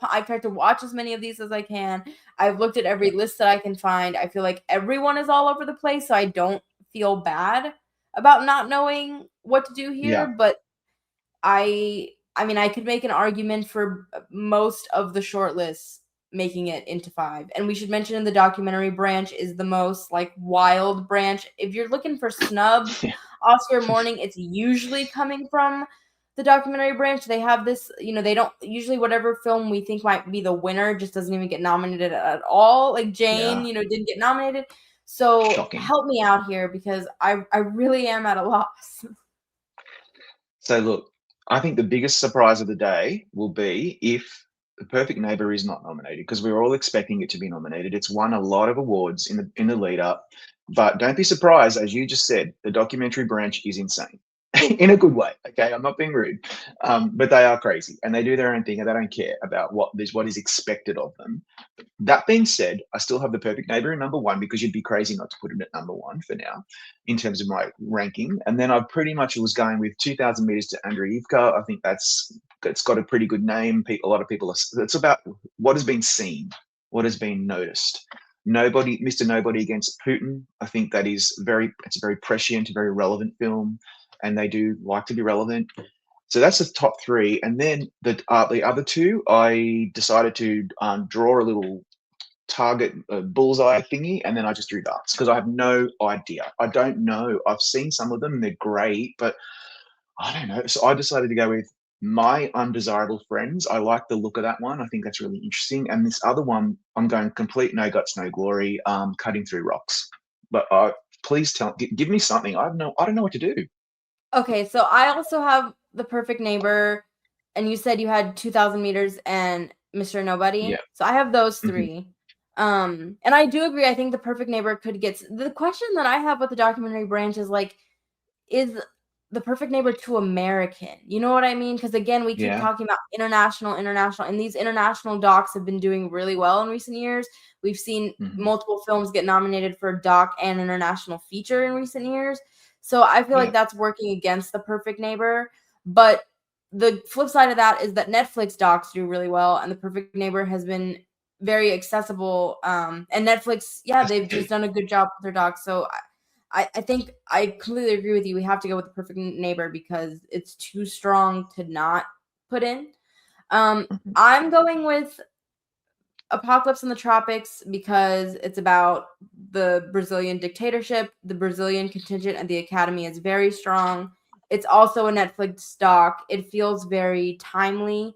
I've tried to watch as many of these as I can. I've looked at every list that I can find. I feel like everyone is all over the place, so I don't feel bad about not knowing what to do here. Yeah. But I mean, I could make an argument for most of the short lists making it into 5. And we should mention the documentary branch is the most like wild branch. If you're looking for snubs, Oscar morning, it's usually coming from the documentary branch. They have this, they don't usually, whatever film we think might be the winner just doesn't even get nominated at all. Like Jane, didn't get nominated. So Shocking. help me out here, because I really am at a loss. So look, I think the biggest surprise of the day will be if The Perfect Neighbor is not nominated, because we were all expecting it to be nominated. It's won a lot of awards in the lead up, but don't be surprised, as you just said, the documentary branch is insane. in a good way. Okay, I'm not being rude, but they are crazy and they do their own thing and they don't care about what is expected of them. That being said, I still have The Perfect Neighbor in number one because you'd be crazy not to put it at number one for now in terms of my ranking. And then I pretty much was going with 2,000 meters to Andreevka. I think it's got a pretty good name. A lot of people it's about what has been seen, what has been noticed. Mr. Nobody against Putin. I think it's a very prescient, very relevant film, and they do like to be relevant. So that's the top three, and then the other two, I decided to draw a little target bullseye thingy, and then I just drew darts because I have no idea. I don't know. I've seen some of them; and they're great, but I don't know. So I decided to go with My Undesirable Friends. I like the look of that one. I think that's really interesting. And this other one, I'm going complete no guts, no glory. Cutting Through Rocks. But please give me something. I don't know what to do. Okay, so I also have The Perfect Neighbor, and you said you had 2,000 meters and Mr. Nobody. Yeah. So I have those three. And I do agree. I think The Perfect Neighbor could get. The question that I have with the documentary branch is like, is The Perfect Neighbor too American? You know what I mean? Because again, we keep talking about international, and these international docs have been doing really well in recent years. We've seen multiple films get nominated for doc and international feature in recent years. So I feel like that's working against The Perfect Neighbor. But the flip side of that is that Netflix docs do really well, and The Perfect Neighbor has been very accessible. And Netflix, they've just done a good job with their docs. So I think I completely agree with you. We have to go with The Perfect Neighbor because it's too strong to not put in. I'm going with Apocalypse in the Tropics because it's about the Brazilian dictatorship. The Brazilian contingent at the Academy is very strong. It's also a Netflix doc. It feels very timely.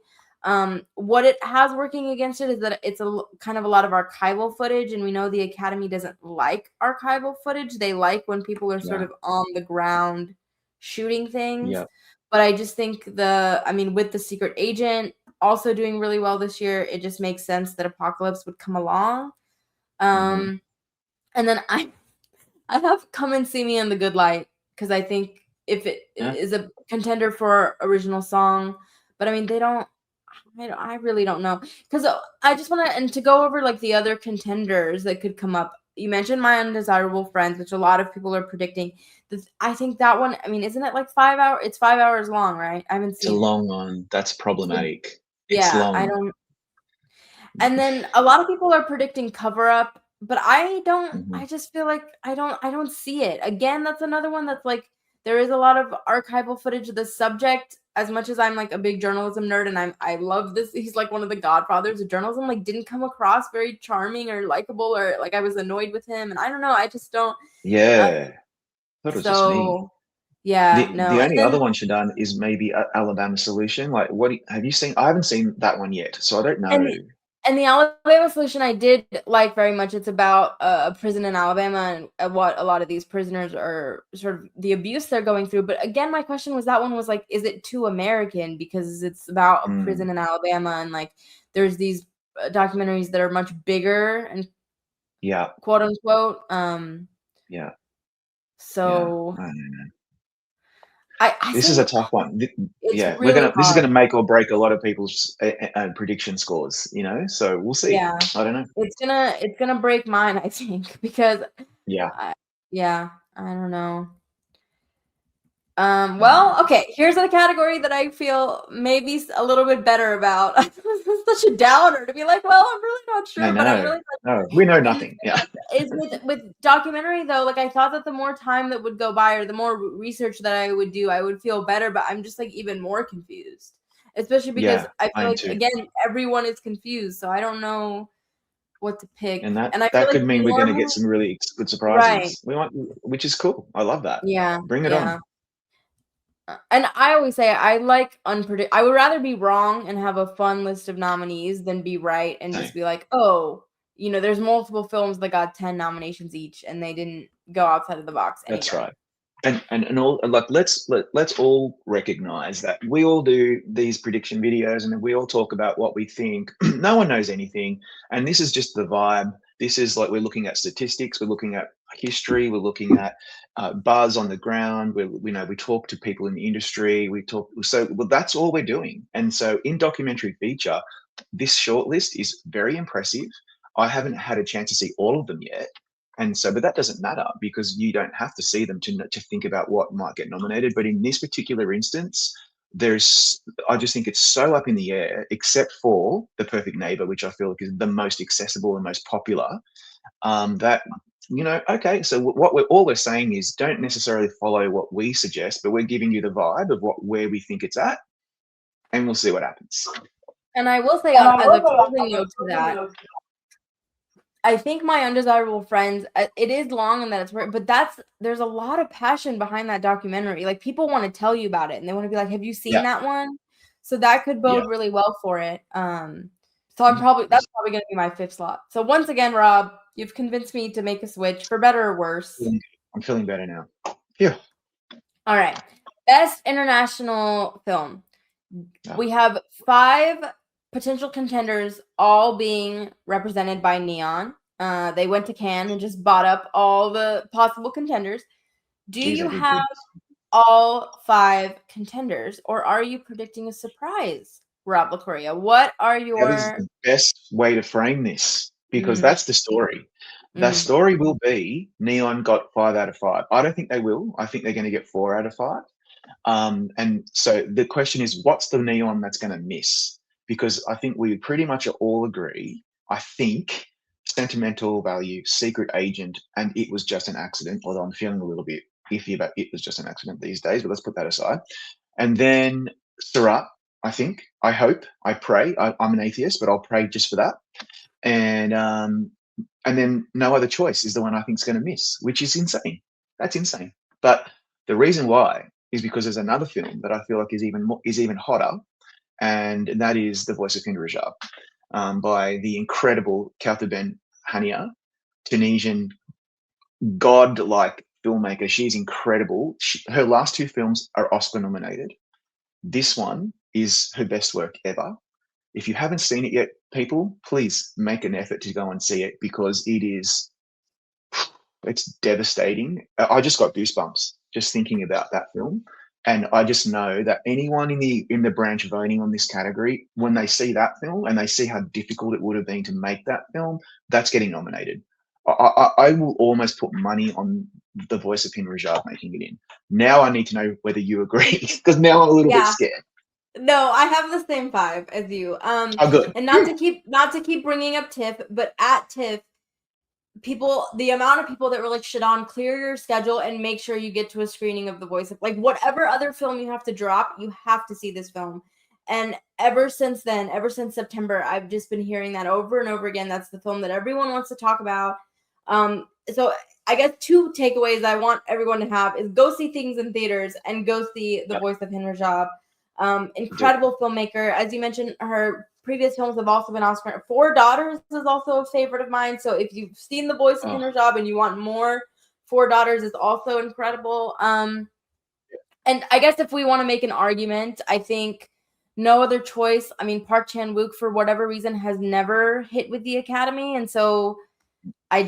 What it has working against it is that it's kind of a lot of archival footage, and we know the Academy doesn't like archival footage. They like when people are sort of on the ground shooting things. But I just think with The Secret Agent also doing really well this year, it just makes sense that Apocalypse would come along. And then I have Come and See Me in the Good Light because I think if it is a contender for original song, but I mean I really don't know because I just want to go over like the other contenders that could come up. You mentioned My Undesirable Friends, which a lot of people are predicting. I think that one. I mean, isn't it like 5 hours? It's 5 hours long, right? I haven't seen. It's a long one. That's problematic. It's long. I don't. And then a lot of people are predicting Cover Up, but I don't. I just feel like I don't see it. Again, that's another one that's like there is a lot of archival footage. The subject, as much as I'm like a big journalism nerd and I love this, he's like one of the godfathers of journalism, like didn't come across very charming or likable, or like I was annoyed with him, and I don't know, I just don't. Yeah. I thought it was just me. The only other one Shadan is maybe Alabama Solution. Like, what have you seen? I haven't seen that one yet, so I don't know. And the Alabama Solution I did like very much. It's about a prison in Alabama and what a lot of these prisoners are sort of the abuse they're going through. But again, my question was that one was like, is it too American? Because it's about a prison in Alabama and like there's these documentaries that are much bigger and quote unquote. So I don't know. This is a tough one. This is gonna make or break a lot of people's prediction scores. So we'll see. Yeah, I don't know. It's gonna break mine, I think, because I don't know. Well, okay. Here's a category that I feel maybe a little bit better about. It's such a downer to be like, well, I'm really not sure, but I'm really no, we know nothing. Yeah. Is with documentary though, like I thought that the more time that would go by or the more research that I would do, I would feel better, but I'm just like even more confused. Especially because I feel like again, everyone is confused, so I don't know what to pick. And that could like mean we're going to get some really good surprises. Right. Which is cool. I love that. Yeah. Bring it on. And I always say I like unpredictable. I would rather be wrong and have a fun list of nominees than be right and just be like, oh, there's multiple films that got 10 nominations each and they didn't go outside of the box anyway. That's right. And all like let's all recognize that we all do these prediction videos and we all talk about what we think. No one knows anything, and this is just the vibe. This is like we're looking at statistics, we're looking at history. We're looking at buzz on the ground. We talk to people in the industry. Well, that's all we're doing. And so in documentary feature, this shortlist is very impressive. I haven't had a chance to see all of them yet. And so, but that doesn't matter because you don't have to see them to think about what might get nominated. But in this particular instance, I just think it's so up in the air, except for The Perfect Neighbor, which I feel like is the most accessible and most popular. That okay. So we're saying is don't necessarily follow what we suggest, but we're giving you the vibe of where we think it's at, and we'll see what happens. And I will say, as a closing note to that, I think My Undesirable Friends, it is long and that it's but there's a lot of passion behind that documentary. Like people want to tell you about it and they want to be like, have you seen that one? So that could bode really well for it. So that's probably going to be my 5th slot. So once again, Rob, you've convinced me to make a switch for better or worse. I'm feeling better now. Yeah. All right. Best international film. We have 5 potential contenders, all being represented by Neon. They went to Cannes and just bought up all the possible contenders. Do you have all 5 contenders, or are you predicting a surprise, Rob Licuria? What are your... That is the best way to frame this, because that's the story. The story will be Neon got 5 out of 5. I don't think they will. I think they're going to get 4 out of 5. And so the question is, what's the Neon that's going to miss? Because I think we pretty much all agree, I think, Sentimental Value, Secret Agent, and It Was Just an Accident, although I'm feeling a little bit iffy about It Was Just an Accident these days, but let's put that aside. And then Surat, I think, I hope, I pray. I'm an atheist, but I'll pray just for that. And then No Other Choice is the one I think is going to miss, which is insane. That's insane. But the reason why is because there's another film that I feel like is even hotter, and that is The Voice of Hind Rajab, by the incredible Kauthar Ben Hania, Tunisian god-like filmmaker. She's incredible. Her last 2 films are Oscar nominated. This one is her best work ever. If you haven't seen it yet, people, please make an effort to go and see it, because it's devastating. I just got goosebumps just thinking about that film. And I just know that anyone in the branch voting on this category, when they see that film and they see how difficult it would have been to make that film, that's getting nominated. I will almost put money on The Voice of Hind Rajab making it in. Now I need to know whether you agree, because now I'm a little bit scared. No, I have the same 5 as you. Good. And not to keep bringing up TIFF, but at TIFF, the amount of people that were like, Shadan, clear your schedule and make sure you get to a screening of The Voice of, like, whatever other film you have to drop, you have to see this film. And ever since then, ever since September, I've just been hearing that over and over again. That's the film that everyone wants to talk about. So I guess 2 takeaways I want everyone to have is go see things in theaters and go see The Voice of Hind Rajab. Incredible filmmaker. As you mentioned, her previous films have also been Oscar. 4 Daughters is also a favorite of mine. So if you've seen The Voice of Hind Rajab and you want more, 4 Daughters is also incredible. And I guess if we want to make an argument, I think No Other Choice. I mean, Park Chan-wook, for whatever reason, has never hit with the Academy. And so I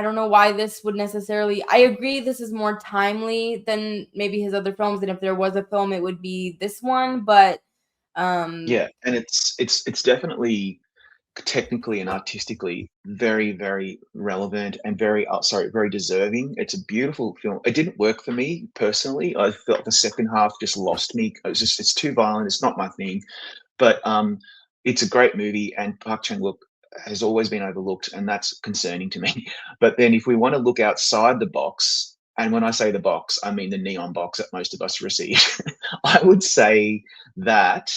don't know why this would necessarily... I agree this is more timely than maybe his other films, and if there was a film, it would be this one, but... Yeah, and it's definitely technically and artistically very, very relevant and very deserving. It's a beautiful film. It didn't work for me personally. I felt the second half just lost me. It's too violent. It's not my thing. But it's a great movie, and Park Chan-wook has always been overlooked, and that's concerning to me. But then if we want to look outside the box, and when I say the box, I mean the neon box that most of us receive, I would say that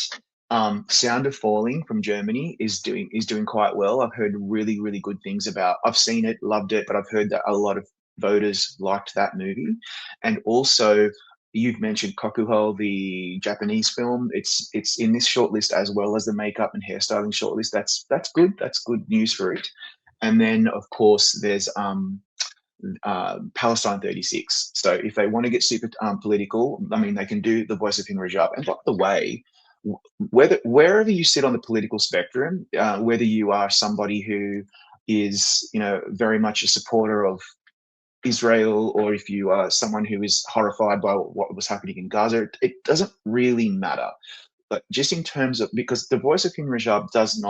Sound of Falling from Germany is doing quite well. I've heard really, really good things about. I've seen it, loved it, but I've heard that a lot of voters liked that movie. And also, you've mentioned Kokuho, the Japanese film. It's in this shortlist as well as the makeup and hairstyling shortlist. That's good. That's good news for it. And then, of course, there's Palestine 36. So if they want to get super political, I mean, they can do The Voice of Hind Rajab. And by the way, wherever you sit on the political spectrum, whether you are somebody who is, very much a supporter of Israel, or if you are someone who is horrified by what was happening in Gaza, it doesn't really matter. But just in terms of, because the voice of Hin Rajab doesn't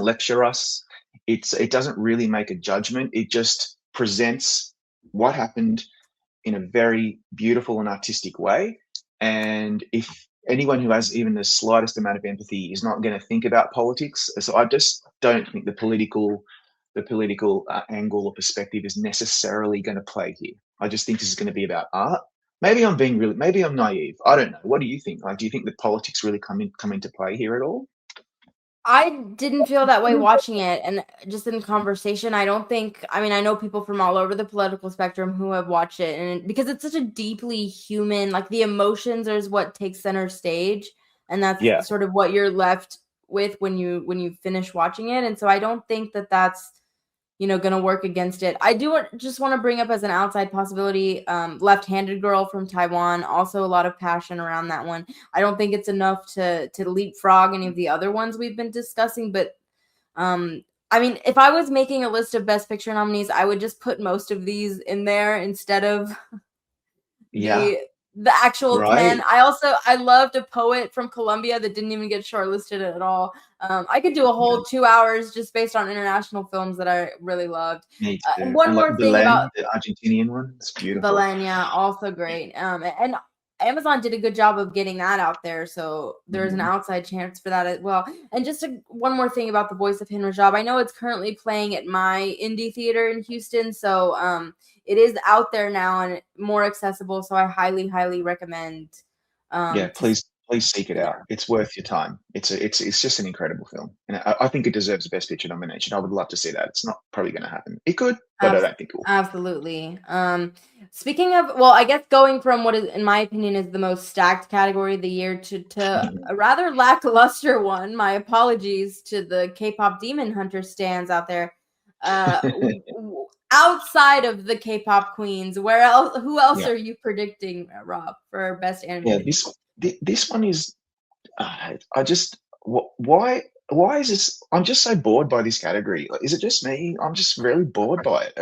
lecture us. It doesn't really make a judgment. It just presents what happened in a very beautiful and artistic way. And if anyone who has even the slightest amount of empathy is not going to think about politics, so I just don't think the political angle or perspective is necessarily going to play here. I just think this is going to be about art. Maybe I'm naive. I don't know. What do you think? Like, do you think the politics really come into play here at all? I didn't feel that way watching it, and just in conversation, I don't think. I mean, I know people from all over the political spectrum who have watched it, and because it's such a deeply human, like the emotions is what takes center stage, and that's Yeah. sort of what you're left with when you finish watching it. And so I don't think that that's going to work against it. I do just want to bring up as an outside possibility, Left-Handed Girl from Taiwan. Also a lot of passion around that one. I don't think it's enough to leapfrog any of the other ones we've been discussing, but I mean, if I was making a list of Best Picture nominees, I would just put most of these in there instead of the actual Right. 10. I loved a poet from Colombia that didn't even get shortlisted at all. I could do a whole 2 hours just based on international films that I really loved. Me too. And one And more thing about the Argentinian one, it's beautiful. Valenia, also great. And Amazon did a good job of getting that out there, so there's an outside chance for that as well. And just one more thing about The Voice of Hin Rajab. I know it's currently playing at my indie theater in Houston, so it is out there now and more accessible. So I highly, highly recommend. Please seek it out. It's worth your time. It's just an incredible film, and I think it deserves a Best Picture nomination. I would love to see that. It's not probably going to happen. It could, but I don't think it will. Absolutely. Speaking of, well, I guess going from what is, in my opinion, is the most stacked category of the year to a rather lackluster one. My apologies to the K-pop Demon Hunter stans out there. Outside of the K-pop queens, who else are you predicting, Rob, for Best Animated? This one is. Why is this? I'm just so bored by this category. Like, is it just me? I'm just really bored by it.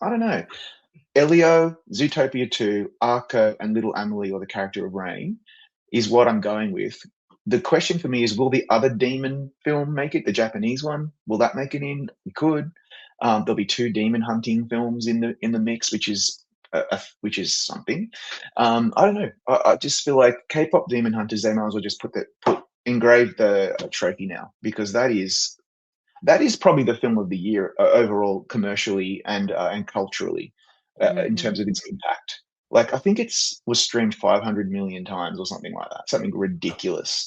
I don't know. Elio, Zootopia 2, Arco, and Little Amelie, or the character of Rain, is what I'm going with. The question for me is, will the other demon film make it? The Japanese one, will that make it in? It could. There'll be 2 demon hunting films in the mix, which is something. I don't know. I just feel like K-pop Demon Hunters, they might as well just engrave the trophy now, because that is probably the film of the year overall, commercially and culturally, in terms of its impact. Like, I think was streamed 500 million times or something like that, something ridiculous.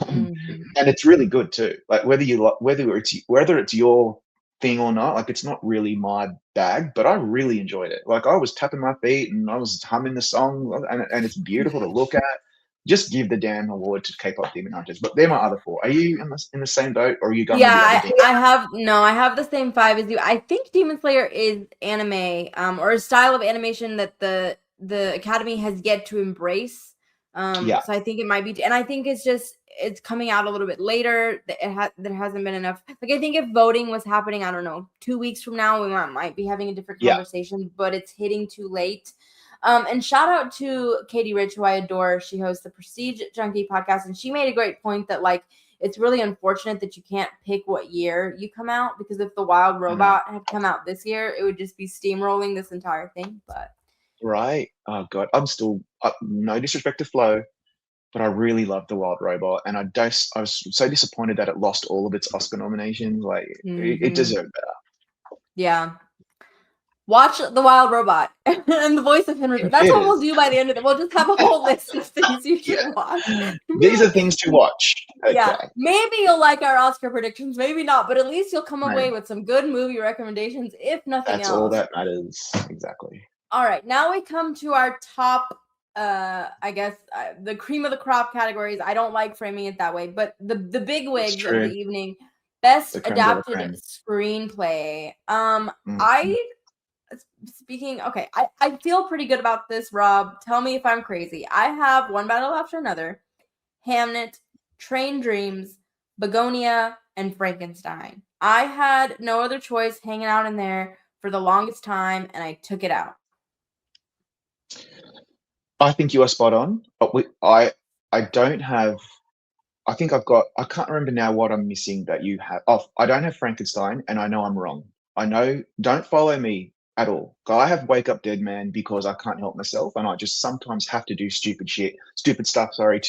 And it's really good too. Like, whether it's your thing or not, like, it's not really my bag, but I really enjoyed it. Like, I was tapping my feet and I was humming the song, and it's beautiful to look at. Just give the damn award to K-pop Demon Hunters. But they're my other 4. Are you in the same boat, or are you going? Yeah, I have the same 5 as you. I think Demon Slayer is anime, or a style of animation that the Academy has yet to embrace. So I think it might be, and I think it's coming out a little bit later. There hasn't been enough. Like, I think if voting was happening, I don't know, 2 weeks from now, we might be having a different conversation. But it's hitting too late. And shout out to Katie Rich, who I adore. She hosts the Prestige Junkie podcast, and she made a great point that, like, it's really unfortunate that you can't pick what year you come out, because if The Wild Robot had come out this year, it would just be steamrolling this entire thing. But right, oh god, I'm still no disrespect to Flo, but I really loved The Wild Robot, and I was so disappointed that it lost all of its Oscar nominations. Like, it deserved better. Yeah. Watch The Wild Robot and The Voice of Hin Rajab. That's what we'll do by the end of it. We'll just have a whole list of things you should watch. These are things to watch. Okay. Yeah, maybe you'll like our Oscar predictions, maybe not, but at least you'll come away with some good movie recommendations, if nothing else. That's all that matters. Exactly. All right, now we come to our top, I guess, the cream of the crop categories. I don't like framing it that way, but the big wigs of the evening. Best adapted screenplay. I feel pretty good about this, Rob. Tell me if I'm crazy. I have One Battle After Another, Hamnet, Train Dreams, Begonia, and Frankenstein. I had no other choice hanging out in there for the longest time, and I took it out. I think you are spot on. But I don't have. I think I've got. I can't remember now what I'm missing that you have. Oh, I don't have Frankenstein, and I know I'm wrong. I know. Don't follow me at all. I have Wake Up Dead Man because I can't help myself, and I just sometimes have to do stupid stuff. Sorry,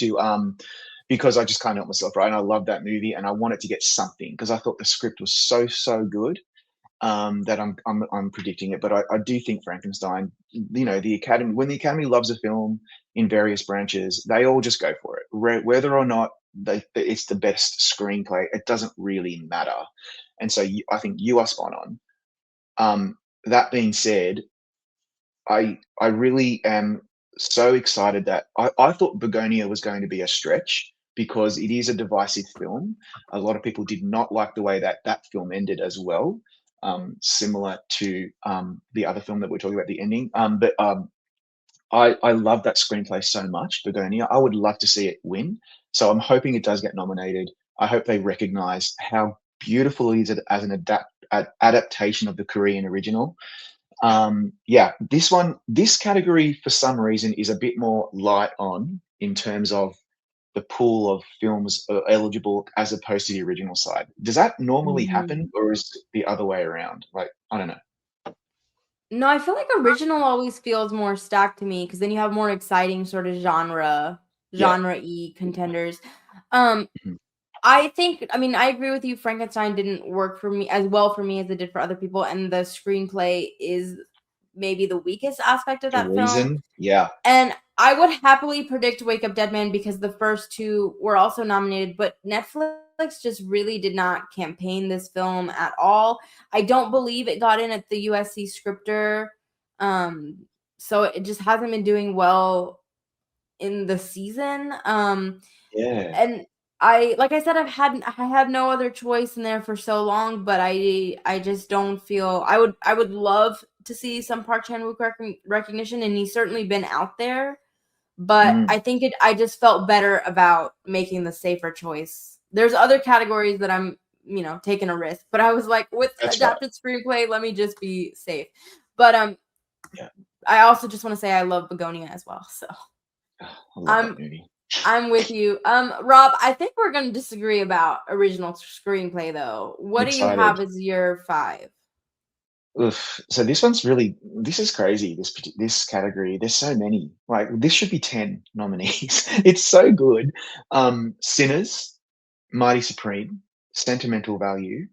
because I just can't help myself, right? And I love that movie, and I wanted to get something because I thought the script was so good that I'm predicting it. But I do think Frankenstein, the Academy, when the Academy loves a film in various branches, they all just go for it, whether or not it's the best screenplay. It doesn't really matter. And so I think you are spot on. That being said, I really am so excited that I thought Begonia was going to be a stretch because it is a divisive film. A lot of people did not like the way that film ended as well, similar to the other film that we're talking about, the ending. But I love that screenplay so much, Begonia. I would love to see it win. So I'm hoping it does get nominated. I hope they recognize how beautiful it is as an adaptation of the Korean original. This category for some reason is a bit more light on in terms of the pool of films eligible as opposed to the original side. Does that normally happen, or is it the other way around? Like, I don't know. No, I feel like original always feels more stacked to me because then you have more exciting sort of Yeah. genre-y contenders. Um, Mhm. I mean, I agree with you. Frankenstein didn't work for me as well for me as it did for other people, and the screenplay is maybe the weakest aspect of The that film. reason, yeah, And I would happily predict Wake Up Dead Man because the first two were also nominated, but Netflix just really did not campaign this film at all. I don't believe it got in at the USC Scripter. So it just hasn't been doing well in the season. yeah. And like I said, I had no other choice in there for so long, but I just don't feel I would love to see some Park Chan-wook recognition, and he's certainly been out there, but Mm, I just felt better about making the safer choice. There's other categories that I'm, taking a risk, but I was like, with that's right. adapted screenplay, let me just be safe. But Yeah, I also just want to say I love Begonia as well. So I love that I'm movie. I'm with you. Rob, I think we're going to disagree about original screenplay though. I'm What do you excited. have as your 5? Oof. So this is crazy. This category, there's so many. Like this should be 10 nominees. It's so good. Sinners, Mighty Supreme, Sentimental Value,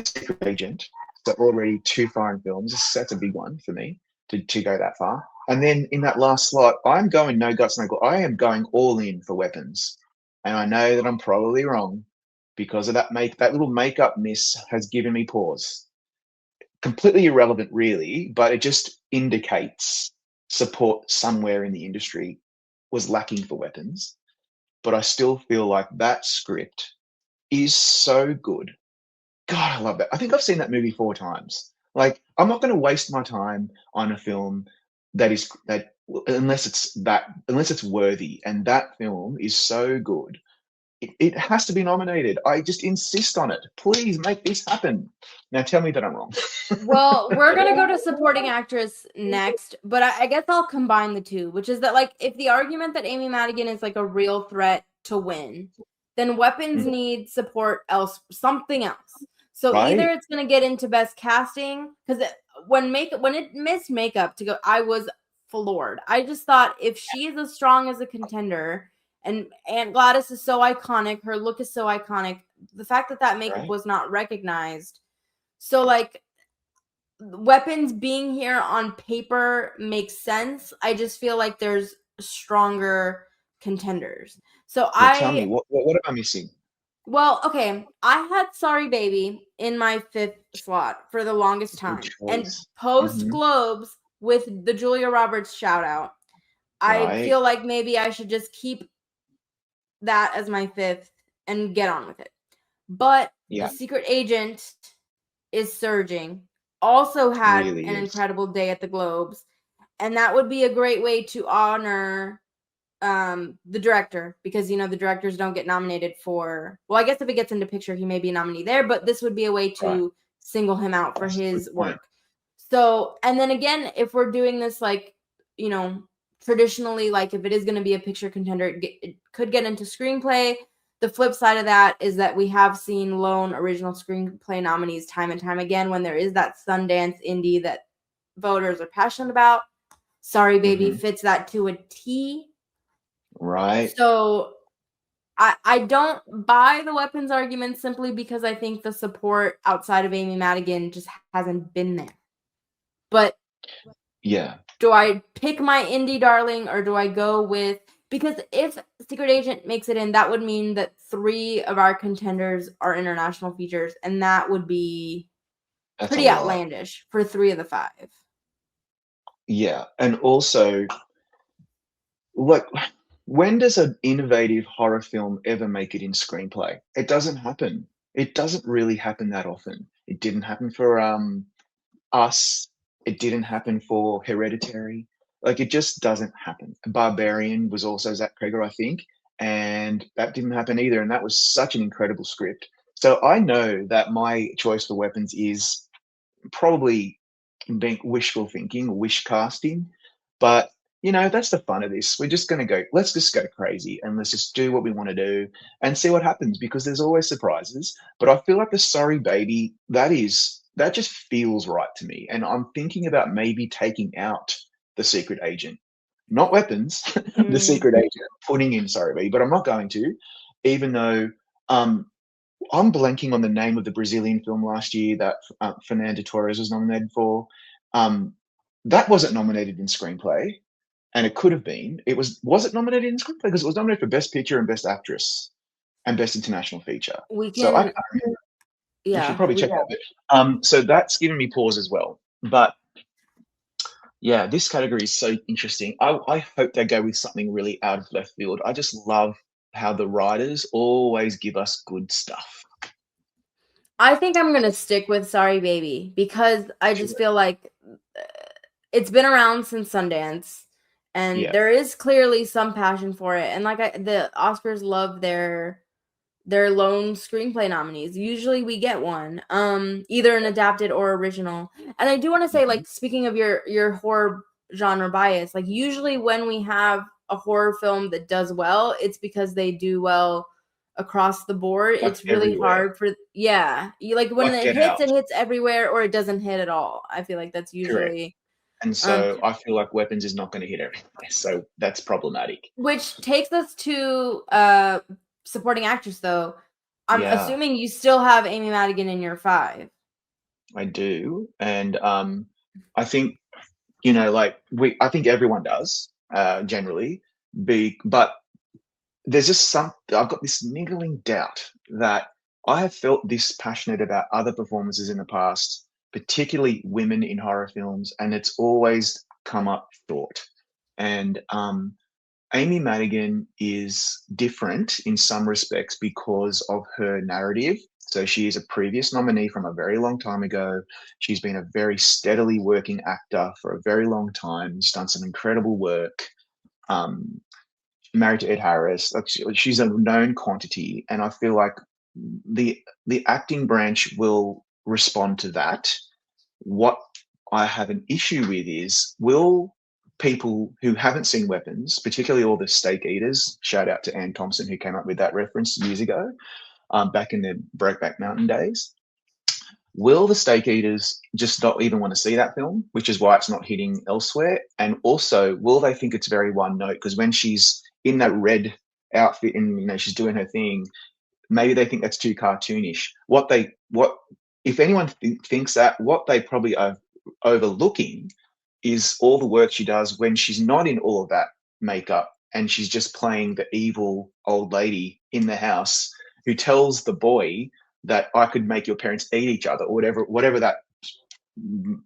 Secret Agent. So already 2 foreign films. That's a big one for me to go that far. And then in that last slot, I'm going no guts, no gore. I am going all in for Weapons. And I know that I'm probably wrong because of that little makeup miss has given me pause. Completely irrelevant, really, but it just indicates support somewhere in the industry was lacking for Weapons. But I still feel like that script is so good. God, I love that. I think I've seen that movie 4 times. Like, I'm not going to waste my time on a film that unless it's worthy. And that film is so good. It has to be nominated. I just insist on it. Please make this happen. Now tell me that I'm wrong. Well, we're gonna go to supporting actress next, but I guess I'll combine the two, which is that like if the argument that Amy Madigan is like a real threat to win, then Weapons Mm, need support something else. So either right? it's gonna get into best casting because when it missed makeup to go, I was floored. I just thought if she is as strong as a contender and Aunt Gladys is so iconic, her look is so iconic, the fact that makeup Right? was not recognized. So like Weapons being here on paper makes sense. I just feel like there's stronger contenders. So Well, tell me what am I missing? okay, I had Sorry Baby in my 5th slot for the longest Good time. And choice. post Hmm. Globes with the Julia Roberts shout out, I Right? feel like maybe I should just keep that as my 5th and get on with it. But The Yeah, Secret Agent is surging. Also had really an is. incredible day at the Globes. And that would be a great way to honor the director, because the directors don't get nominated for. Well, I guess if it gets into picture, he may be a nominee there, but this would be a way to Right. single him out for That's a good his point. work. So, and then again, if we're doing this traditionally, like if it is going to be a picture contender, it could get into screenplay. The flip side of that is that we have seen lone original screenplay nominees time and time again when there is that Sundance indie that voters are passionate about. Sorry Baby fits that to a T. Right. So I don't buy the weapons argument simply because I think the support outside of Amy Madigan just hasn't been there. But yeah, do I pick my indie darling, or do I go with, because if Secret Agent makes it in, that would mean that 3 of our contenders are international features, and that would be that's pretty a lot. outlandish for 3 of the 5. Yeah, and also, like, when does an innovative horror film ever make it in screenplay? It doesn't happen. It doesn't really happen that often. It didn't happen for Us. It didn't happen for Hereditary. Like, it just doesn't happen. Barbarian was also Zach Cregger, I think, and that didn't happen either. And that was such an incredible script. So I know that my choice for weapons is probably being wishful thinking, wish casting, but that's the fun of this. We're just going to go. Let's just go crazy and let's just do what we want to do and see what happens, because there's always surprises. But I feel like the Sorry Baby, that just feels right to me, and I'm thinking about maybe taking out the Secret Agent, not weapons, the Secret Agent, putting in Sorry Baby, but I'm not going to, even though I'm blanking on the name of the Brazilian film last year that Fernando Torres was nominated for. That wasn't nominated in screenplay, and it could have been. Was it nominated in screenplay? Because it was nominated for Best Picture and Best Actress and Best International Feature. We So I can, can't remember. We should yeah. probably check that. But, so that's given me pause as well. But yeah, this category is so interesting. I hope they go with something really out of left field. I just love how the writers always give us good stuff. I think I'm going to stick with Sorry Baby because I just feel like it's been around since Sundance, and there is clearly some passion for it. And like the Oscars love their lone screenplay nominees. Usually we get one, either an adapted or original. And I do want to say, like, speaking of your horror genre bias, like usually when we have a horror film that does well, it's because they do well across the board. Like it's really everywhere. hard for you, like when Like it hits everywhere, or it doesn't hit at all. I feel like that's usually Correct. And so I feel like Weapons is not going to hit everywhere, so that's problematic. which takes us to supporting actress, though. I'm Yeah. assuming you still have Amy Madigan in your 5. I do, and I think I think everyone does generally. But there's just I've got this niggling doubt that I have felt this passionate about other performances in the past, particularly women in horror films, and it's always come up short. And Amy Madigan is different in some respects because of her narrative. So she is a previous nominee from a very long time ago. She's been a very steadily working actor for a very long time. She's done some incredible work. Married to Ed Harris. Like she's a known quantity, and I feel like the acting branch will respond to that. What I have an issue with is, will people who haven't seen Weapons, particularly all the steak eaters, shout out to Ann Thompson who came up with that reference years ago, back in the Brokeback Mountain days, will the steak eaters just not even want to see that film, which is why it's not hitting elsewhere? And also, will they think it's very one note? Because when she's in that red outfit and she's doing her thing, maybe they think that's too cartoonish. What if anyone thinks that, what they probably are overlooking is all the work she does when she's not in all of that makeup and she's just playing the evil old lady in the house who tells the boy that I could make your parents eat each other, or whatever that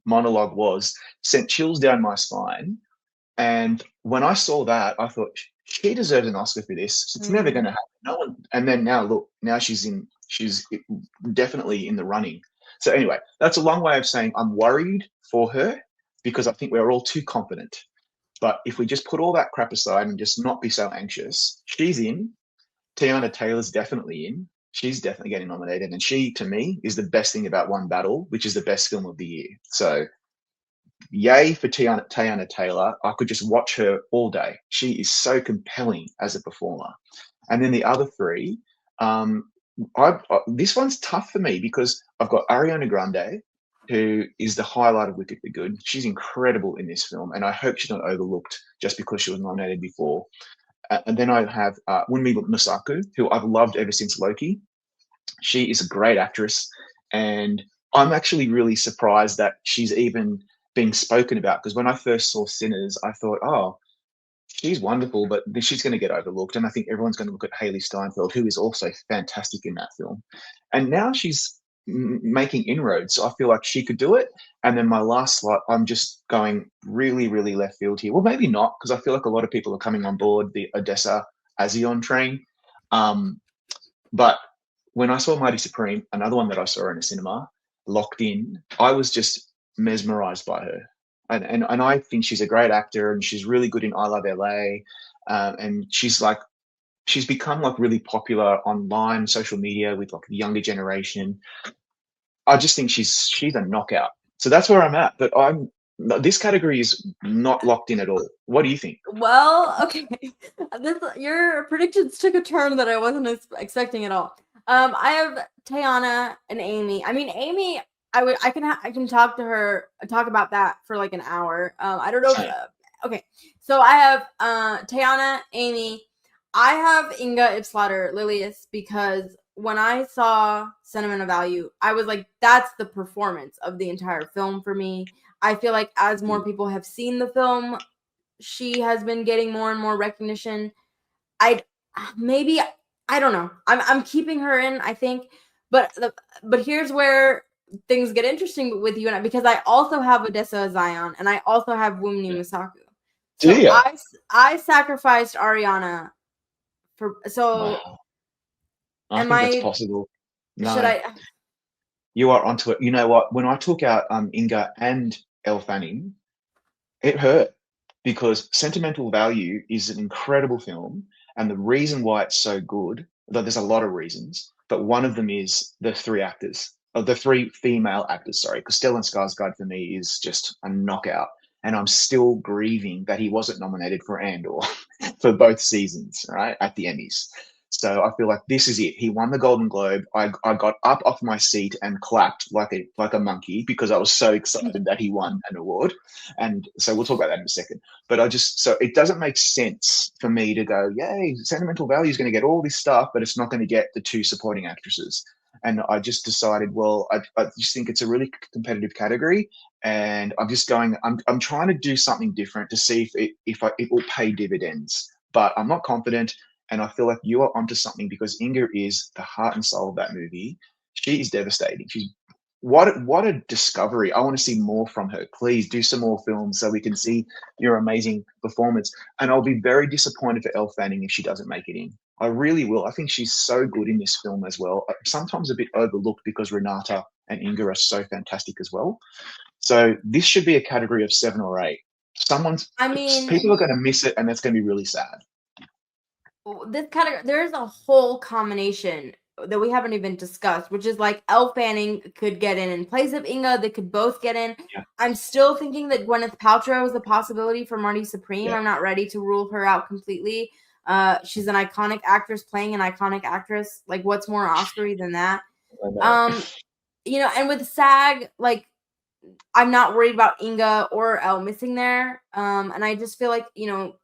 monologue was, sent chills down my spine. And when I saw that, I thought she deserves an Oscar for this. It's never going to happen. No one. And then now she's definitely in the running. So anyway, that's a long way of saying I'm worried for her because I think we're all too confident. But if we just put all that crap aside and just not be so anxious, she's in. Tiana Taylor's definitely in. She's definitely getting nominated. And she, to me, is the best thing about One Battle, which is the best film of the year. So yay for Tiana Taylor. I could just watch her all day. She is so compelling as a performer. And then the other three, this one's tough for me because I've got Ariana Grande, who is the highlight of Wicked for Good. She's incredible in this film, and I hope she's not overlooked just because she was nominated before. And then I have Wunmi Mosaku, who I've loved ever since Loki. She is a great actress, and I'm actually really surprised that she's even being spoken about, because when I first saw Sinners, I thought, oh, she's wonderful, but she's going to get overlooked. And I think everyone's going to look at Haley Steinfeld, who is also fantastic in that film. And now she's making inroads. So I feel like she could do it. And then my last slot, I'm just going really, really left field here. Well, maybe not, because I feel like a lot of people are coming on board the Odessa Azion train. But when I saw Mighty Supreme, another one that I saw in a cinema, Locked In, I was just mesmerized by her. And I think she's a great actor, and she's really good in I Love LA. And she's become like really popular online, social media with like the younger generation. I just think she's a knockout. So that's where I'm at. But this category is not locked in at all. What do you think? Well, okay. Your predictions took a turn that I wasn't expecting at all. I have Tiana and Amy. I mean, Amy, I can talk about that for like an hour. I don't know. Okay, so I have Tiana, Amy. I have Inga Ipslater Lilius because when I saw Sentimental Value, I was like, that's the performance of the entire film for me. I feel like as more people have seen the film, she has been getting more and more recognition. I don't know. I'm keeping her in, I think, but here's where things get interesting with you and I, because I also have Odessa Zion and I also have Wunmi Mosaku. So I sacrificed Ariana for Wow. I think that's possible. No, should I? You are onto it. You know what? When I took out Inga and Elle Fanning, it hurt because Sentimental Value is an incredible film, and the reason why it's so good, though there's a lot of reasons, but one of them is the three actors, or the three female actors. Sorry, because Stellan Skarsgård for me is just a knockout, and I'm still grieving that he wasn't nominated for Andor for both seasons, right, at the Emmys. So I feel like this is it. He won the Golden Globe. I got up off my seat and clapped like a monkey because I was so excited that he won an award. And so we'll talk about that in a second. But so it doesn't make sense for me to go, yay, Sentimental Value is going to get all this stuff, but it's not going to get the two supporting actresses. And I just decided, well, I just think it's a really competitive category, and I'm just going. I'm trying to do something different to see if it will pay dividends. But I'm not confident. And I feel like you are onto something because Inga is the heart and soul of that movie. She is devastating. What a discovery. I want to see more from her. Please do some more films so we can see your amazing performance. And I'll be very disappointed for Elle Fanning if she doesn't make it in. I really will. I think she's so good in this film as well. Sometimes a bit overlooked because Renata and Inga are so fantastic as well. So this should be a category of 7 or 8. People are going to miss it, and that's going to be really sad. This category, there's a whole combination that we haven't even discussed, which is like Elle Fanning could get in place of Inga. They could both get in. Yeah. I'm still thinking that Gwyneth Paltrow is a possibility for Marty Supreme. Yeah. I'm not ready to rule her out completely. She's an iconic actress playing an iconic actress. Like, what's more Oscar-y than that? And with SAG, like, I'm not worried about Inga or Elle missing there. And I just feel like,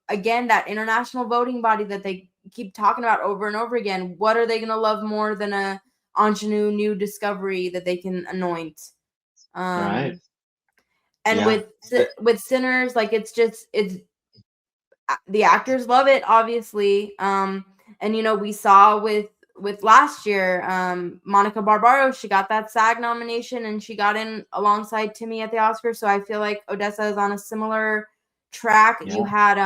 again, that international voting body that they keep talking about over and over again, what are they going to love more than a ingenue new discovery that they can anoint? Right. And with Sinners, like, it's the actors love it, obviously. And, we saw with last year, Monica Barbaro, she got that SAG nomination and she got in alongside Timmy at the Oscars. So I feel like Odessa is on a similar track. Yeah. You had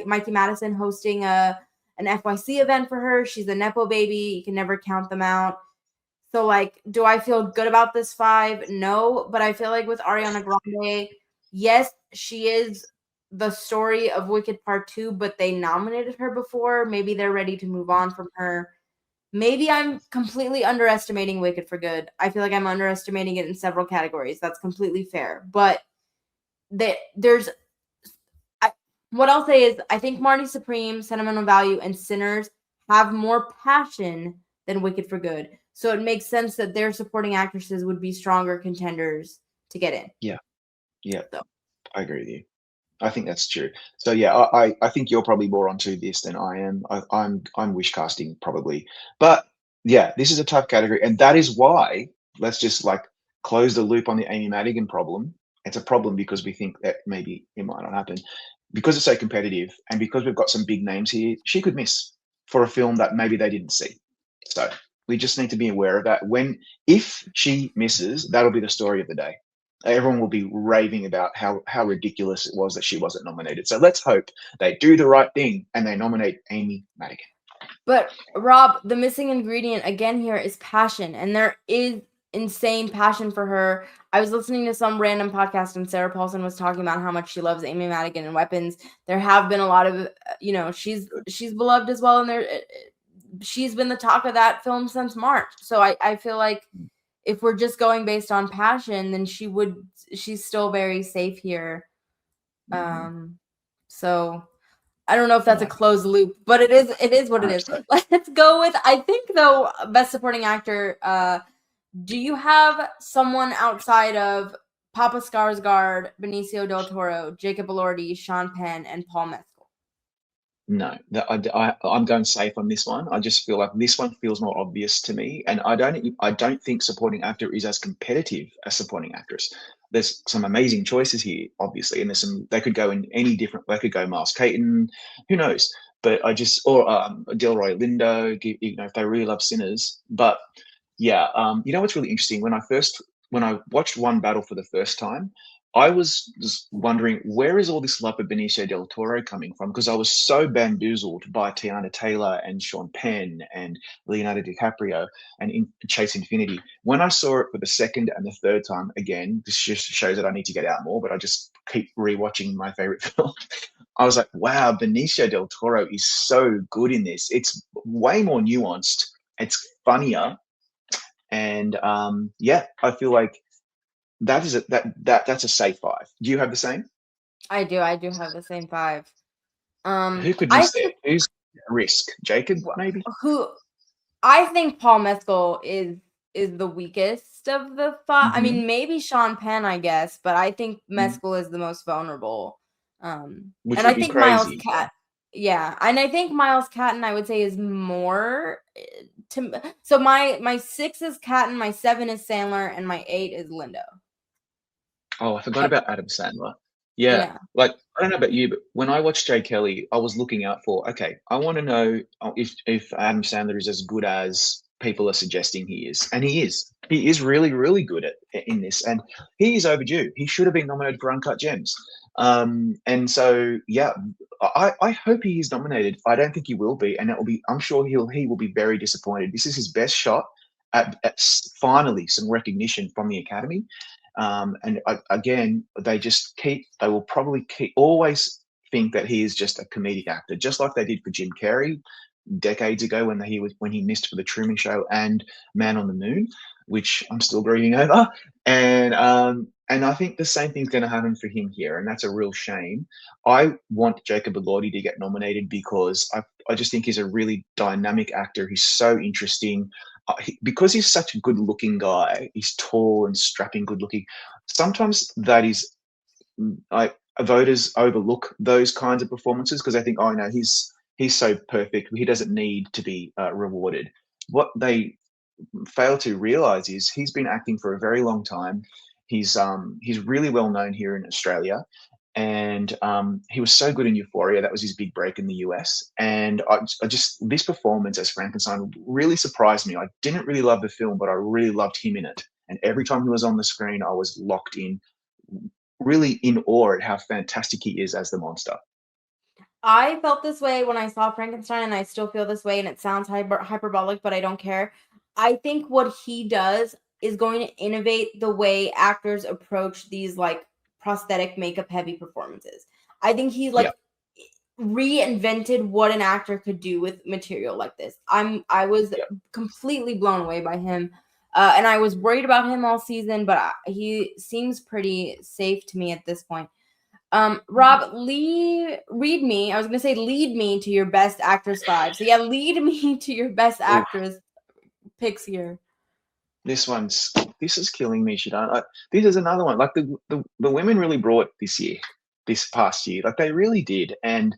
Mikey Madison hosting an FYC event for her. She's a Nepo baby. You can never count them out. So, like, do I feel good about this 5? No. But I feel like with Ariana Grande, yes, she is the story of Wicked Part 2, but they nominated her before. Maybe they're ready to move on from her. Maybe I'm completely underestimating Wicked for Good. I feel like I'm underestimating it in several categories. That's completely fair. But there's what I'll say is I think Marty Supreme, Sentimental Value, and Sinners have more passion than Wicked for Good. So it makes sense that their supporting actresses would be stronger contenders to get in. Yeah. So. I agree with you. I think that's true. So yeah, I think you're probably more onto this than I am. I'm wish casting probably, but yeah, this is a tough category, and that is why let's just like close the loop on the Amy Madigan problem. It's a problem because we think that maybe it might not happen because it's so competitive, and because we've got some big names here. She could miss for a film that maybe they didn't see. So we just need to be aware of that. If she misses, that'll be the story of the day. Everyone will be raving about how ridiculous it was that she wasn't nominated. So let's hope they do the right thing and they nominate Amy Madigan. But Rob, the missing ingredient again here is passion, and there is insane passion for her. I was listening to some random podcast and Sarah Paulson was talking about how much she loves Amy Madigan and Weapons. There have been a lot of, she's beloved as well, and she's been the talk of that film since March. So I feel like if we're just going based on passion, then she's still very safe here. So I don't know if that's a closed loop, but it is what it is. Let's go with, I think though, Best Supporting Actor. Do you have someone outside of Papa Skarsgård, Benicio del Toro, Jacob Elordi, Sean Penn, and Paul Mescal? No, I'm going safe on this one. I just feel like this one feels more obvious to me, and I don't think supporting actor is as competitive as supporting actress. There's some amazing choices here, obviously, and they could go in any different. They could go Miles Caton, who knows? But or Delroy Lindo, if they really love Sinners. But yeah, what's really interesting when I watched One Battle for the first time. I was just wondering, where is all this love for Benicio del Toro coming from? Because I was so bamboozled by Tiana Taylor and Sean Penn and Leonardo DiCaprio and Chase Infinity. When I saw it for the second and the third time, again, this just shows that I need to get out more, but I just keep rewatching my favorite film. I was like, wow, Benicio del Toro is so good in this. It's way more nuanced. It's funnier. And I feel like that's a safe 5. Do you have the same? I do have the same 5. Who could miss there? Who's at risk? Jacob, maybe? I think Paul Mescal is the weakest of the 5. I mean, maybe Sean Penn, I guess, but I think Mescal is the most vulnerable. Which and would I be think crazy. And I think Miles Catton, I would say, is more so my 6 is Catton, my 7 is Sandler, and my 8 is Lindo. Oh, I forgot about Adam Sandler. Yeah. Like, I don't know about you, but when I watched Jay Kelly, I was looking out for, okay, I want to know if Adam Sandler is as good as people are suggesting he is. And he is. He is really, really good in this. And he is overdue. He should have been nominated for Uncut Gems. And so, yeah, I hope he is nominated. I don't think he will be. And I'm sure he will be very disappointed. This is his best shot at finally some recognition from the Academy. Again, they will probably always think that he is just a comedic actor, just like they did for Jim Carrey decades ago when he missed for The Truman Show and Man on the Moon, which I'm still grieving over. And I think the same thing's going to happen for him here, and that's a real shame. I want Jacob Elordi to get nominated because I just think he's a really dynamic actor. He's so interesting. Because he's such a good-looking guy, he's tall and strapping, good-looking. Sometimes that is, voters overlook those kinds of performances because they think, oh no, he's so perfect, he doesn't need to be rewarded. What they fail to realize is he's been acting for a very long time. He's really well known here in Australia. And he was so good in Euphoria. That was his big break in the US. And this performance as Frankenstein really surprised me. I didn't really love the film, but I really loved him in it. And every time he was on the screen, I was locked in, really in awe at how fantastic he is as the monster. I felt this way when I saw Frankenstein, and I still feel this way, and it sounds hyperbolic, but I don't care. I think what he does is going to innovate the way actors approach these like prosthetic makeup heavy performances. I think he like reinvented what an actor could do with material like this. I was completely blown away by him. And I was worried about him all season, but he seems pretty safe to me at this point. Rob, read me. I was gonna say lead me to your best actress 5. So yeah, lead me to your best actress picks here. This is killing me, Shadan. This is another one. Like the women really brought this past year. Like they really did. And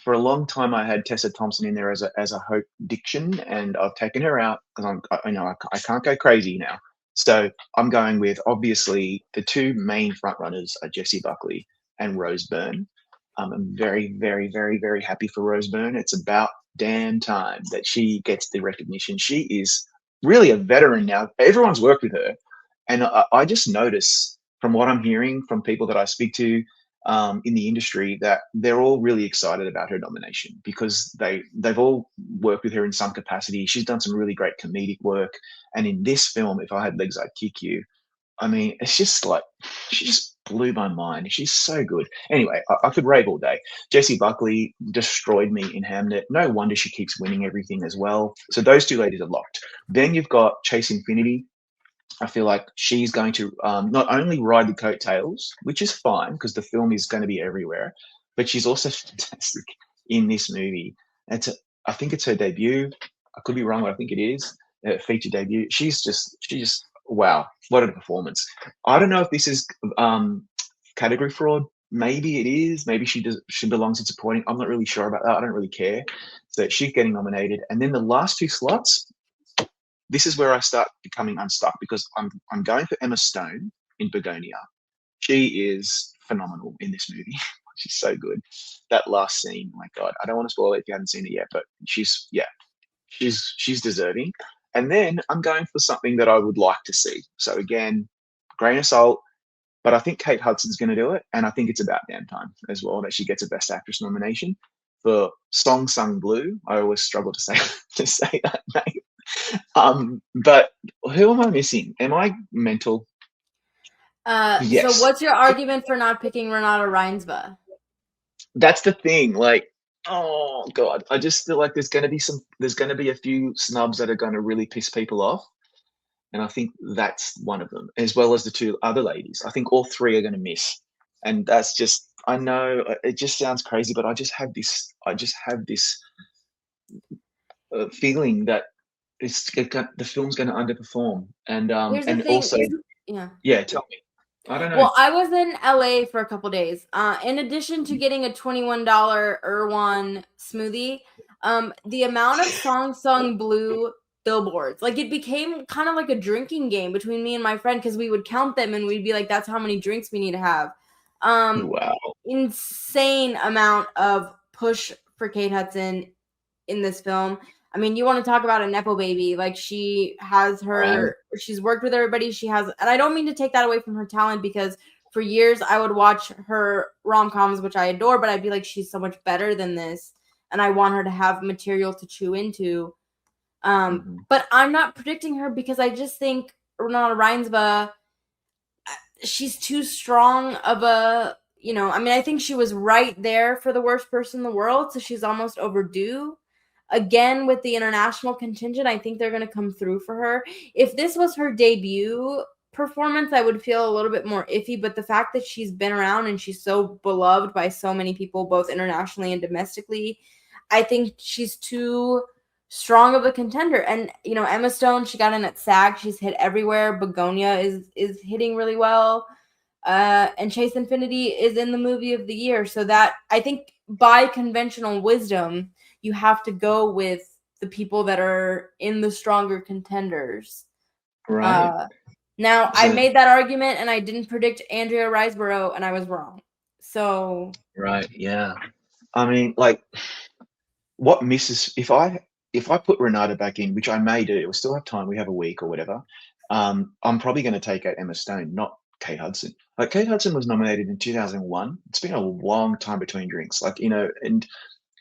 for a long time, I had Tessa Thompson in there as a Hope Diction, and I've taken her out because I can't go crazy now. So I'm going with, obviously, the two main front runners are Jessie Buckley and Rose Byrne. I'm very, very, very, very happy for Rose Byrne. It's about damn time that she gets the recognition. She is really a veteran now. Everyone's worked with her, and I just notice from what I'm hearing from people that I speak to in the industry that they're all really excited about her nomination because they've all worked with her in some capacity. She's done some really great comedic work, and in this film, If I Had Legs, I'd Kick You. I mean, it's just like she just blew my mind. She's so good. Anyway, I could rave all day. Jessie Buckley destroyed me in Hamnet. No wonder she keeps winning everything as well. So those two ladies are locked. Then you've got Chase Infinity. I feel like she's going to not only ride the coattails, which is fine because the film is going to be everywhere, but she's also fantastic in this movie. I think it's her debut. I could be wrong, but I think it is feature debut. She's just wow, what a performance! I don't know if this is category fraud. Maybe it is. Maybe she belongs in supporting. I'm not really sure about that. I don't really care. So she's getting nominated, and then the last two slots. This is where I start becoming unstuck because I'm going for Emma Stone in Begonia. She is phenomenal in this movie. She's so good. That last scene, my God, I don't want to spoil it if you haven't seen it yet, but she's deserving. And then I'm going for something that I would like to see. So again, grain of salt, but I think Kate Hudson's going to do it, and I think it's about damn time as well that she gets a Best Actress nomination for Song Sung Blue. I always struggle to say that name. But who am I missing? Am I mental? Yes. So what's your argument for not picking Renata Reinsva? That's the thing. Like, oh God, I just feel like there's going to be a few snubs that are going to really piss people off, and I think that's one of them, as well as the two other ladies. I think all three are going to miss, and that's just. I know it just sounds crazy, but I just have this feeling that the film's going to underperform, and also tell me. I don't know. Well, I was in LA for a couple days. In addition to getting a $21 Erewhon smoothie, the amount of Song Sung Blue billboards, like it became kind of like a drinking game between me and my friend because we would count them and we'd be like, that's how many drinks we need to have. Wow. Insane amount of push for Kate Hudson in this film. I mean, you want to talk about a Nepo baby. Like she has she's worked with everybody. She has, and I don't mean to take that away from her talent because for years I would watch her rom-coms, which I adore, but I'd be like, she's so much better than this. And I want her to have material to chew into. But I'm not predicting her because I just think Renata Reinsva, she's too strong of a, I mean, I think she was right there for the worst person in the world. So she's almost overdue. Again, with the international contingent, I think they're going to come through for her. If this was her debut performance, I would feel a little bit more iffy. But the fact that she's been around and she's so beloved by so many people, both internationally and domestically, I think she's too strong of a contender. And, Emma Stone, she got in at SAG. She's hit everywhere. Begonia is hitting really well. And Chase Infinity is in the movie of the year. So that, I think by conventional wisdom, you have to go with the people that are in the stronger contenders. Right. Now, I made that argument and I didn't predict Andrea Riseborough and I was wrong. So. Right. Yeah. I mean, like, what misses if I put Renata back in, which I may do, we still have time. We have a week or whatever. I'm probably going to take out Emma Stone, not Kate Hudson. Like Kate Hudson was nominated in 2001. It's been a long time between drinks. Like, and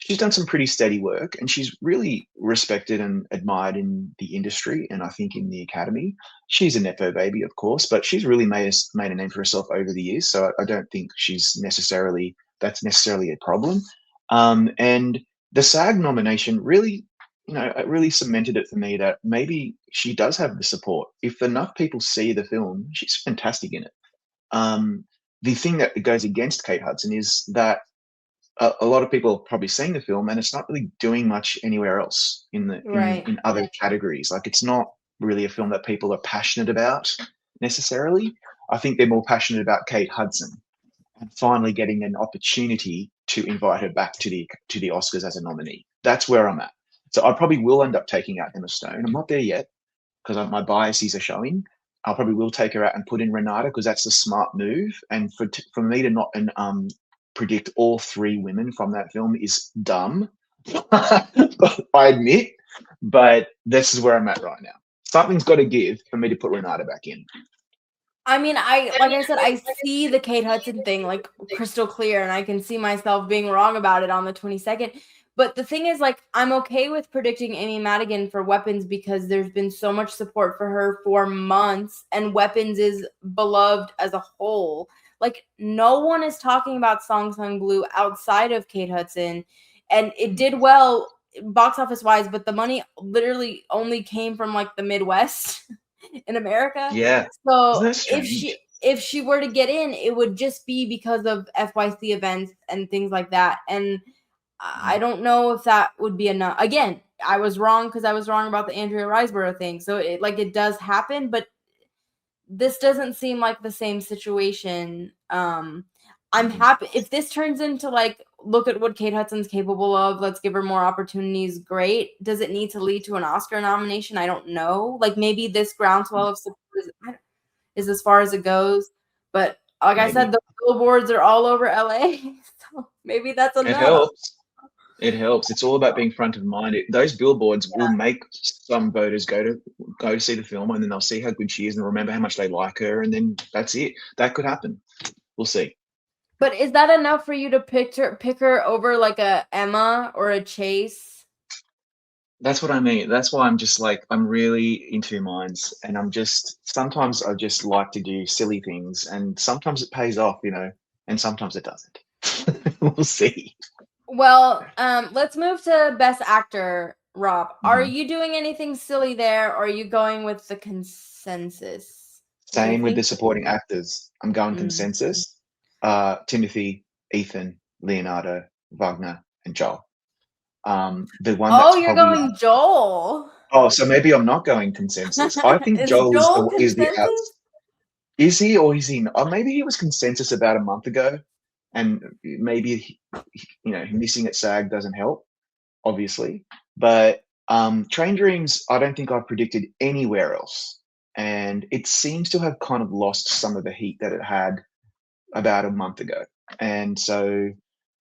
she's done some pretty steady work and she's really respected and admired in the industry and I think in the Academy. She's a Nepo baby, of course, but she's really made a name for herself over the years. So I don't think she's necessarily that's necessarily a problem. And the SAG nomination really, it really cemented it for me that maybe she does have the support. If enough people see the film, she's fantastic in it. The thing that goes against Kate Hudson is that a lot of people have probably seen the film and it's not really doing much anywhere else Right. in other categories. Like it's not really a film that people are passionate about necessarily. I think they're more passionate about Kate Hudson and finally getting an opportunity to invite her back to the Oscars as a nominee. That's where I'm at. So I probably will end up taking out Emma Stone. I'm not there yet because my biases are showing. I probably will take her out and put in Renata because that's the smart move. And for me to not predict all three women from that film is dumb. I admit, but this is where I'm at right now. Something's got to give for me to put Renata back in. I mean, like I said, I see the Kate Hudson thing like crystal clear, and I can see myself being wrong about it on the 22nd. But the thing is, like, I'm okay with predicting Amy Madigan for Weapons because there's been so much support for her for months, and Weapons is beloved as a whole. Like, no one is talking about Song Sung Blue outside of Kate Hudson, and it did well box office wise, but the money literally only came from like the Midwest in America. Yeah. So Isn't that if she were to get in, it would just be because of FYC events and things like that. And I don't know if that would be enough. Again, I was wrong because I was wrong about the Andrea Riseborough thing. So it does happen, but this doesn't seem like the same situation. I'm happy if this turns into like, look at what Kate Hudson's capable of. Let's give her more opportunities. Great. Does it need to lead to an Oscar nomination? I don't know. Like maybe this groundswell of support is as far as it goes. But like I said, the billboards are all over LA. So maybe that's enough. It helps. It helps. It's all about being front of mind. Those billboards will make some voters go to see the film, and then they'll see how good she is and remember how much they like her, and then that's it. That could happen. We'll see. But is that enough for you to pick her over like a Emma or a Chase? That's what I mean. That's why I'm just like, I'm really in two minds, and sometimes I just like to do silly things, and sometimes it pays off, and sometimes it doesn't. We'll see. Well, let's move to Best Actor, Rob. Are you doing anything silly there, or are you going with the consensus? Same with the supporting actors. I'm going consensus. Timothy, Ethan, Leonardo, Wagner, and Joel. The one that's you're going Joel. Oh, so maybe I'm not going consensus. I think Joel is the outs. Is he or is he not? Maybe he was consensus about a month ago. And maybe missing at SAG doesn't help, obviously. But Train Dreams, I don't think I predicted anywhere else, and it seems to have kind of lost some of the heat that it had about a month ago. And so,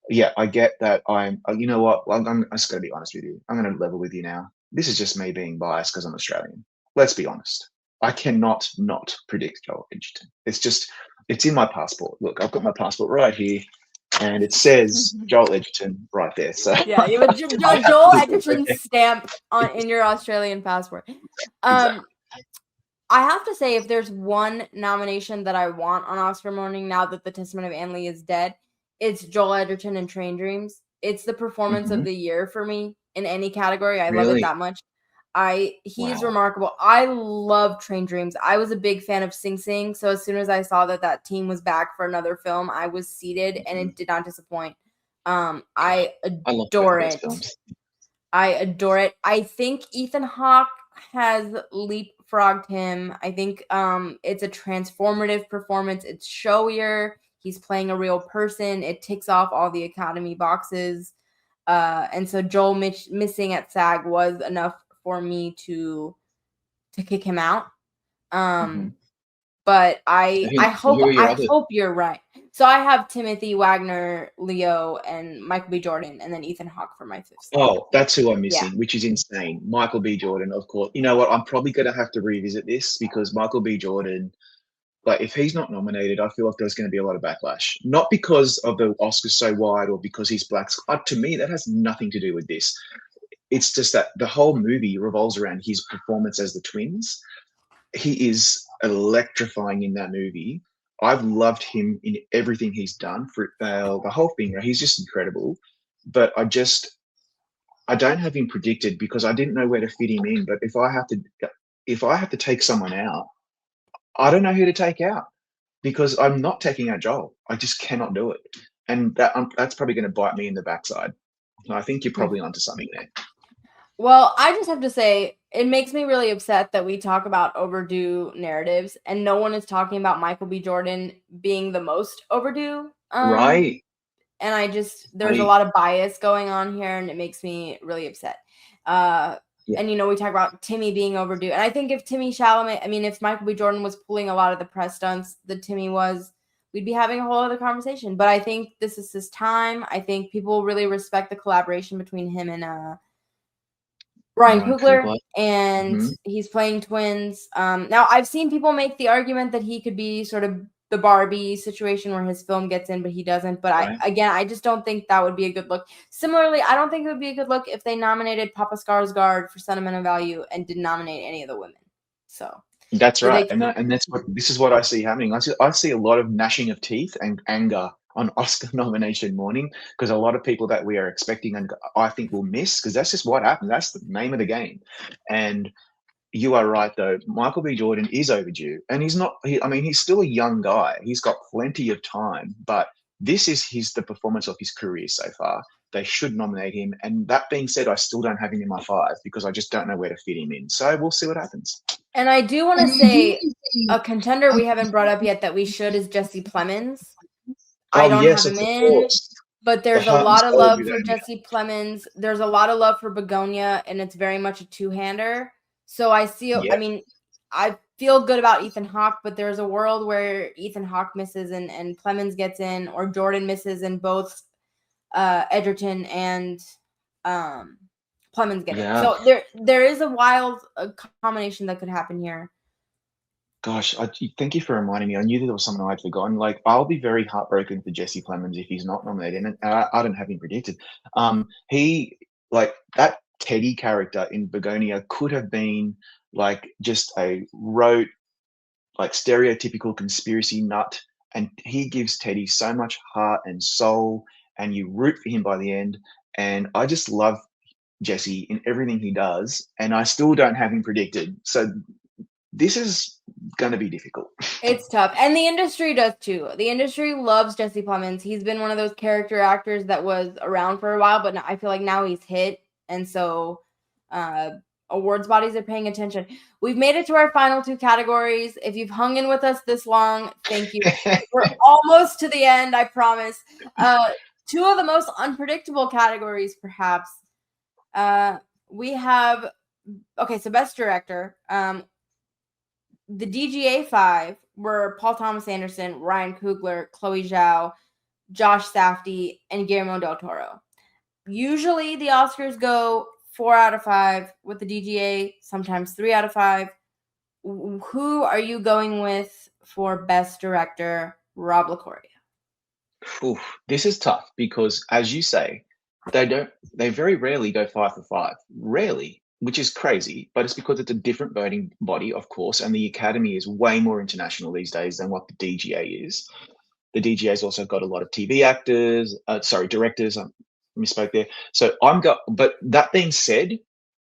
yeah, I get that. You know what? I'm just going to be honest with you. I'm going to level with you now. This is just me being biased because I'm Australian. Let's be honest. I cannot not predict Joel Edgerton. It's in my passport. Look, I've got my passport right here, and it says Joel Edgerton right there. So yeah, you have Joel Edgerton stamp in your Australian passport. Exactly. I have to say, if there's one nomination that I want on Oscar morning now that The Testament of Anne Lee is dead, it's Joel Edgerton in Train Dreams. It's the performance of the year for me in any category. I love it that much. He's remarkable. I love Train Dreams. I was a big fan of Sing Sing, so as soon as I saw that team was back for another film, I was seated, and it did not disappoint. I adore it. I adore it. I think Ethan Hawke has leapfrogged him. I think it's a transformative performance. It's showier. He's playing a real person. It ticks off all the Academy boxes. And so Joel missing at SAG was enough for me to kick him out. But I hope you're right. So I have Timothy, Wagner, Leo, and Michael B. Jordan, and then Ethan Hawke for my fifth. Oh, that's who I'm missing, which is insane. Michael B. Jordan, of course. You know what? I'm probably going to have to revisit this because Michael B. Jordan, like, if he's not nominated, I feel like there's going to be a lot of backlash. Not because of the Oscars so wide or because he's black. To me, that has nothing to do with this. It's just that the whole movie revolves around his performance as the twins. He is electrifying in that movie. I've loved him in everything he's done. For the whole thing, he's just incredible. But I don't have him predicted because I didn't know where to fit him in. But if I have to take someone out, I don't know who to take out because I'm not taking out Joel. I just cannot do it, and that's probably going to bite me in the backside. I think you're probably onto something there. Well, I just have to say, it makes me really upset that we talk about overdue narratives and no one is talking about Michael B. Jordan being the most overdue. Right. And there's a lot of bias going on here, and it makes me really upset. And we talk about Timmy being overdue, and I think if Timmy Chalamet, if Michael B. Jordan was pulling a lot of the press stunts that Timmy was, we'd be having a whole other conversation. But I think this is his time. I think people really respect the collaboration between him and Ryan Coogler, and he's playing twins. Now, I've seen people make the argument that he could be sort of the Barbie situation where his film gets in, but he doesn't. But I just don't think that would be a good look. Similarly, I don't think it would be a good look if they nominated Papa Skarsgård for sentimental value and didn't nominate any of the women. So that's right, and this is what I see happening. I see a lot of gnashing of teeth and anger on Oscar nomination morning because a lot of people that we are expecting and I think will miss because that's just what happens. That's the name of the game, and you are right though. Michael B. Jordan is overdue, and he's not. He's still a young guy. He's got plenty of time, but this is the performance of his career so far. They should nominate him. And that being said, I still don't have him in my 5 because I just don't know where to fit him in. So we'll see what happens. And I do want to say a contender we haven't brought up yet that we should is Jesse Plemons. I don't have him in, but there's a lot of love for Jesse Plemons. There's a lot of love for Begonia, and it's very much a two-hander. So I feel good about Ethan Hawke, but there's a world where Ethan Hawke misses and Plemons gets in, or Jordan misses and both Edgerton and Plemons get in. So there is a wild combination that could happen here. Gosh, thank you for reminding me. I knew there was someone I'd forgotten. Like, I'll be very heartbroken for Jesse Plemons if he's not nominated, and I don't have him predicted. He, like, that Teddy character in Begonia could have been like just a rote, like stereotypical conspiracy nut, and he gives Teddy so much heart and soul, and you root for him by the end. And I just love Jesse in everything he does, and I still don't have him predicted. So this is going to be difficult. It's tough. And the industry does too. The industry loves Jesse Plemons. He's been one of those character actors that was around for a while, but I feel like now he's hit. And so awards bodies are paying attention. We've made it to our final 2 categories. If you've hung in with us this long, thank you. We're almost to the end, I promise. 2 of the most unpredictable categories, perhaps. We have, so Best Director. The DGA 5 were Paul Thomas Anderson, Ryan Coogler, Chloe Zhao, Josh Safdie, and Guillermo del Toro. Usually the Oscars go 4 out of 5 with the DGA, sometimes 3 out of 5. Who are you going with for Best Director, Rob Licuria? This is tough because, as you say, they very rarely go 5 for 5. Rarely. Which is crazy, but it's because it's a different voting body, of course, and the Academy is way more international these days than what the DGA is. The DGA's also got a lot of TV actors, directors. I misspoke there. So but that being said,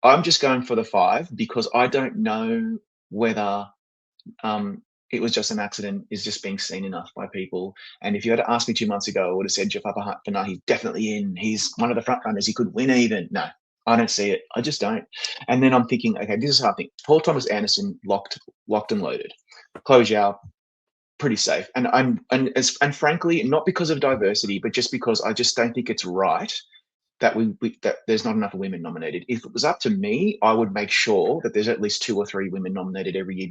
I'm just going for the 5 because I don't know whether it was just an accident is just being seen enough by people. And if you had asked me 2 months ago, I would have said Jafar Panahi's definitely in. He's one of the front runners. He could win even. No. I don't see it. I just don't. And then I'm thinking, okay, this is how I think. Paul Thomas Anderson locked and loaded. Chloe Zhao, pretty safe. And frankly, not because of diversity, but just because I just don't think it's right that that there's not enough women nominated. If it was up to me, I would make sure that there's at least 2 or 3 women nominated every year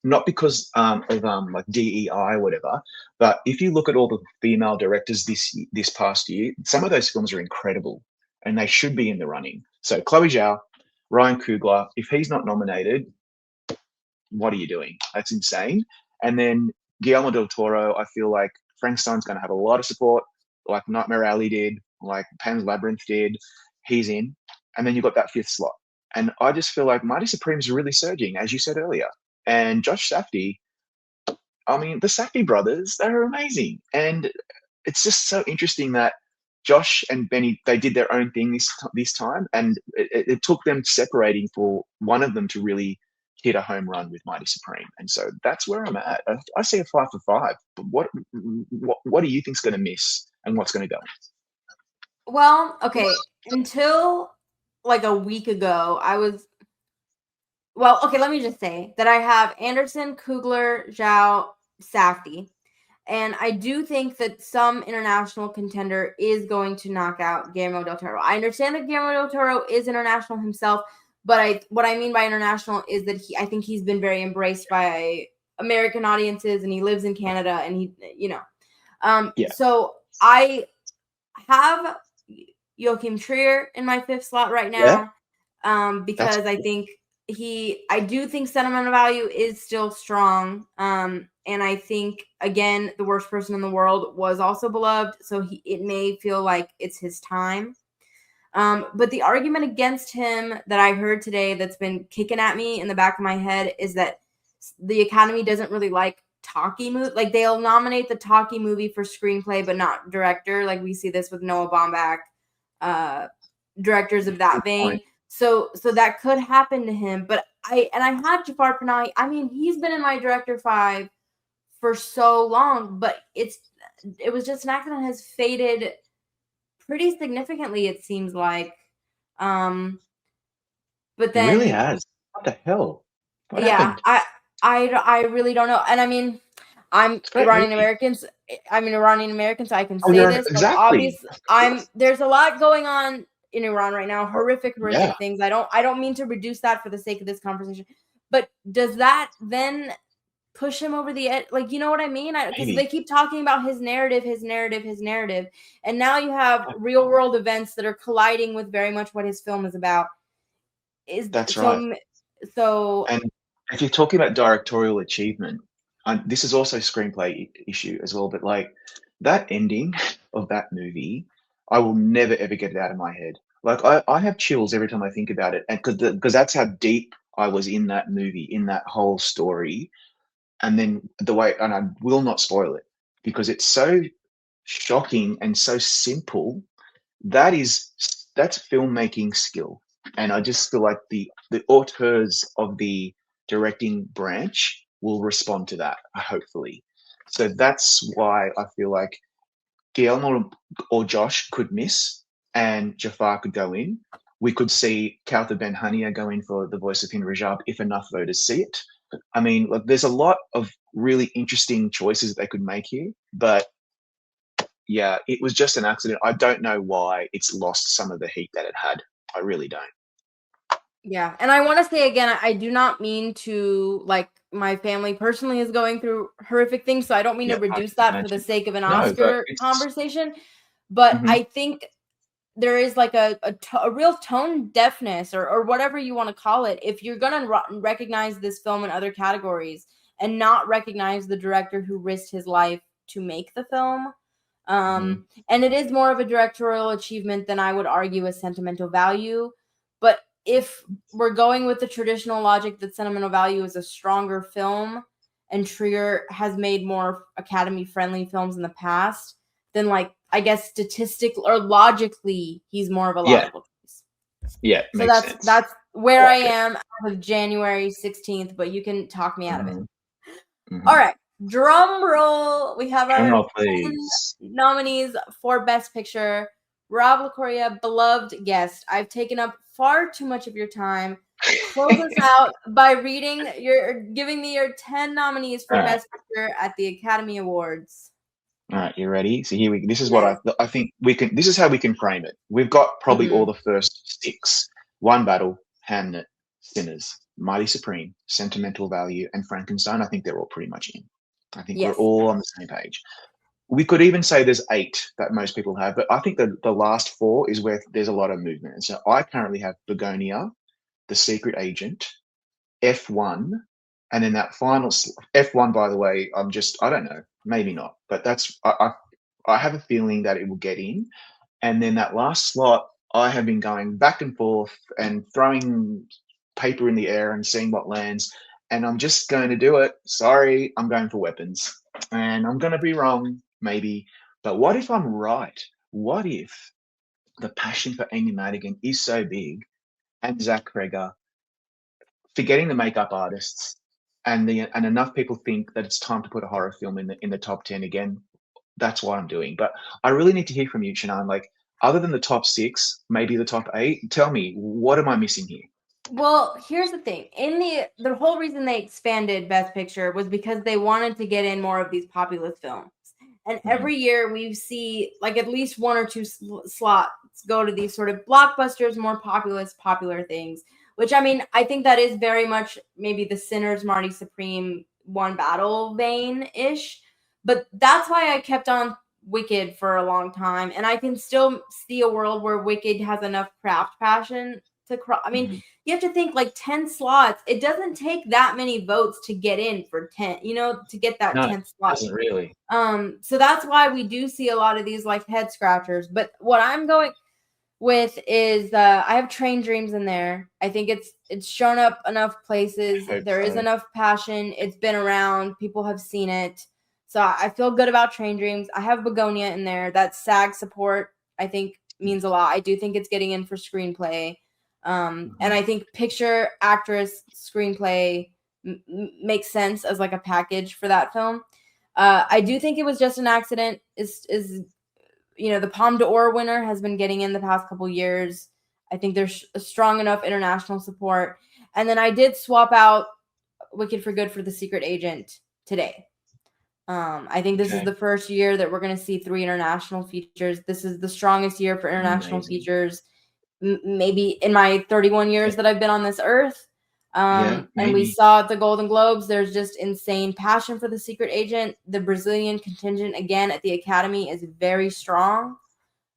not because of like DEI or whatever, but if you look at all the female directors this past year, some of those films are incredible. And they should be in the running. So Chloe Zhao, Ryan Coogler, if he's not nominated, what are you doing? That's insane. And then Guillermo del Toro, I feel like Frankenstein's going to have a lot of support, like Nightmare Alley did, like Pan's Labyrinth did. He's in. And then you've got that 5th slot. And I just feel like Mighty Supreme is really surging, as you said earlier. And Josh Safdie, I mean, the Safdie brothers, they're amazing. And it's just so interesting that Josh and Benny, they did their own thing this time, and it took them separating for one of them to really hit a home run with Mighty Supreme. And so that's where I'm at. I see a 5 for 5. But what do you think's going to miss, and what's going to go? Well, okay, until like a week ago, let me just say that I have Anderson, Coogler, Zhao, Safdie. And I do think that some international contender is going to knock out Guillermo del Toro. I understand that Guillermo del Toro is international himself, but what I mean by international is that I think he's been very embraced by American audiences, and he lives in Canada, and So I have Joachim Trier in my 5th slot right now, because I think I do think sentimental value is still strong. And I think, again, The Worst Person in the World was also beloved, so it may feel like it's his time. But the argument against him that I heard today that's been kicking at me in the back of my head is that the Academy doesn't really like talkie movie. Like, they'll nominate the talkie movie for screenplay, but not director. Like, we see this with Noah Baumbach, directors of that vein. So that could happen to him. But I had Jafar Panahi. I mean, he's been in my director 5 for so long, but it was just an actor that has faded pretty significantly, it seems like. But then It really has. What the hell? What yeah, happened? I really don't know. And I mean, I'm Great Iranian movie. American, so I can Oh, say this. Like, exactly. obviously, there's a lot going on in Iran right now, horrific Yeah. things. I don't mean to reduce that for the sake of this conversation, but does that then push him over the edge? Like, you know what I mean? Because they keep talking about his narrative, and now you have real world events that are colliding with very much what his film is about. That's right. So And if you're talking about directorial achievement, this is also a screenplay issue as well, but like that ending of that movie, I will never ever get it out of my head. Like I have chills every time I think about it, and because that's how deep I was in that movie, in that whole story, and then and I will not spoil it because it's so shocking and so simple. That's filmmaking skill, and I just feel like the auteurs of the directing branch will respond to that, hopefully. So that's why I feel like Guillermo or Josh could miss, and Jafar could go in. We could see Kauthar Ben Hania go in for the voice of Hin Rajab if enough voters see it. I mean, look, there's a lot of really interesting choices that they could make here, but yeah, it was just an accident. I don't know why it's lost some of the heat that it had. I really don't. yeah, and I want to say again, I do not mean to, like, my family personally is going through horrific things, so I don't mean to Yeah, I reduce can that for the imagine. sake of an No, but Oscar it's conversation. But Mhm. I think there is like a real tone deafness, or whatever you want to call it, if you're going to recognize this film in other categories and not recognize the director who risked his life to make the film. Mhm. And it is more of a directorial achievement than I would argue a sentimental value. But if we're going with the traditional logic that sentimental value is a stronger film, and Trier has made more Academy friendly films in the past, then, like, I guess statistically or logically, he's more of a Yeah, logical choice. yeah, So makes sense. that's where I I like it. am as of January 16th, but you can talk me out of it. Mhm, All mhm. right, drum roll. We have Drum our roll, 10 please. nominees for Best Picture. Rob Licuria, beloved guest, I've taken up far too much of your time. Close us out by giving me your 10 nominees for Alright, Best Picture at the Academy Awards. alright, you ready? So this is what Yes. I think this is how we can frame it. We've got probably all Mhm. the first 6. One Battle, Hamnet, Sinners, Mighty Supreme, Sentimental Value, and Frankenstein. I think they're all pretty much in. I think we're Yes. all on the same page. We could even say there's 8 that most people have, but I think the last 4 is where there's a lot of movement. And so I currently have Begonia, The Secret Agent, F1, and then that final F1. By the way, I don't know, maybe not, but I have a feeling that it will get in. And then that last slot, I have been going back and forth and throwing paper in the air and seeing what lands. and I'm just going to do it. Sorry, I'm going for weapons. And I'm going to be wrong, maybe. But what if I'm right? What if the passion for Amy Madigan is so big and Zach Kreger, forgetting the makeup artists, and enough people think that it's time to put a horror film in the top 10 again? That's what I'm doing. But I really need to hear from you, Shannon. Like, other than the top 6, maybe the top 8, tell me, what am I missing here? Well, here's the thing. In the whole reason they expanded Best Picture was because they wanted to get in more of these populist films. And every year we see like at least one or two slots go to these sort of blockbusters, more popular things, which I mean, I think that is very much maybe the Sinners, Marty Supreme, One Battle vein-ish. But that's why I kept on Wicked for a long time. And I can still see a world where Wicked has enough craft passion to I mean, you have to think like 10 slots. It doesn't take that many votes to get in for 10, to get that 10th slot. Doesn't really. So that's why we do see a lot of these like head scratchers. But what I'm going with is I have Train Dreams in there. I think it's shown up enough places. There is enough passion. It's been around. People have seen it. So I feel good about Train Dreams. I have Begonia in there. That SAG support, I think, means a lot. I do think it's getting in for screenplay. And I think picture, actress, screenplay makes sense as like a package for that film. I do think it was just an accident. The Palme d'Or winner has been getting in the past couple years. I think there's a strong enough international support. And then I did swap out Wicked for Good for The Secret Agent today. I think this is the first year that we're going to see 3 international features. This is the strongest year for international features, maybe in my 31 years that I've been on this earth. And we saw at the Golden Globes, there's just insane passion for The Secret Agent. The Brazilian contingent, again, at the Academy is very strong.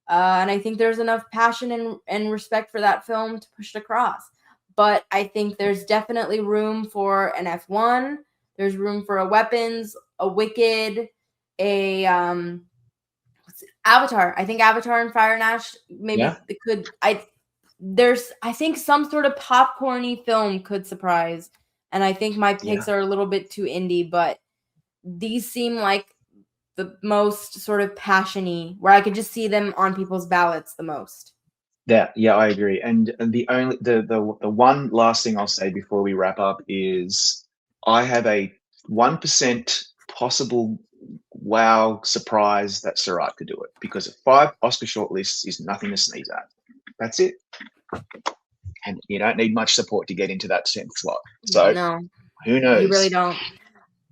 And I think there's enough passion and respect for that film to push it across. But I think there's definitely room for an F1. There's room for a Weapons, a Wicked, a Avatar. I think Avatar and Fire and Ash I think some sort of popcorny film could surprise. And I think my picks are a little bit too indie, but these seem like the most sort of passion-y, where I could just see them on people's ballots the most. Yeah, I agree. And the one last thing I'll say before we wrap up is I have a 1% possible wow surprise that Sarat could do it, because 5 Oscar shortlists is nothing to sneeze at. That's it. And you don't need much support to get into that 10th slot. So no, who knows? You really don't.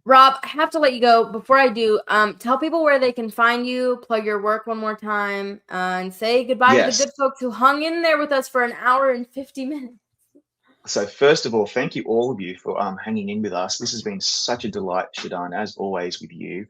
Rob, I have to let you go. Before I do, tell people where they can find you, plug your work one more time, and say goodbye to the good folks who hung in there with us for an hour and 50 minutes. So first of all, thank you all of you for hanging in with us. This has been such a delight, Shadan, as always with you.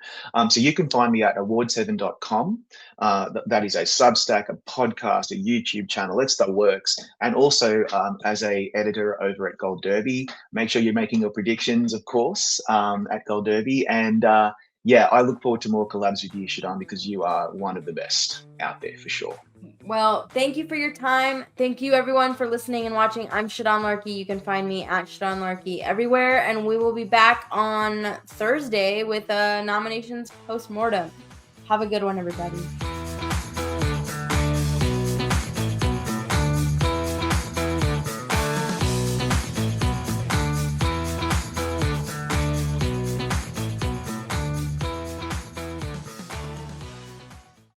So you can find me at award7.com. That is a Substack, a podcast, a YouTube channel. It's the works. And also as a editor over at Gold Derby. Make sure you're making your predictions, of course, at Gold Derby. And I look forward to more collabs with you, Shadan, because you are one of the best out there for sure. Well, thank you for your time. Thank you, everyone, for listening and watching. I'm Shadan Larkey. You can find me at Shadan Larkey everywhere, and we will be back on Thursday with nominations post-mortem. Have a good one, everybody.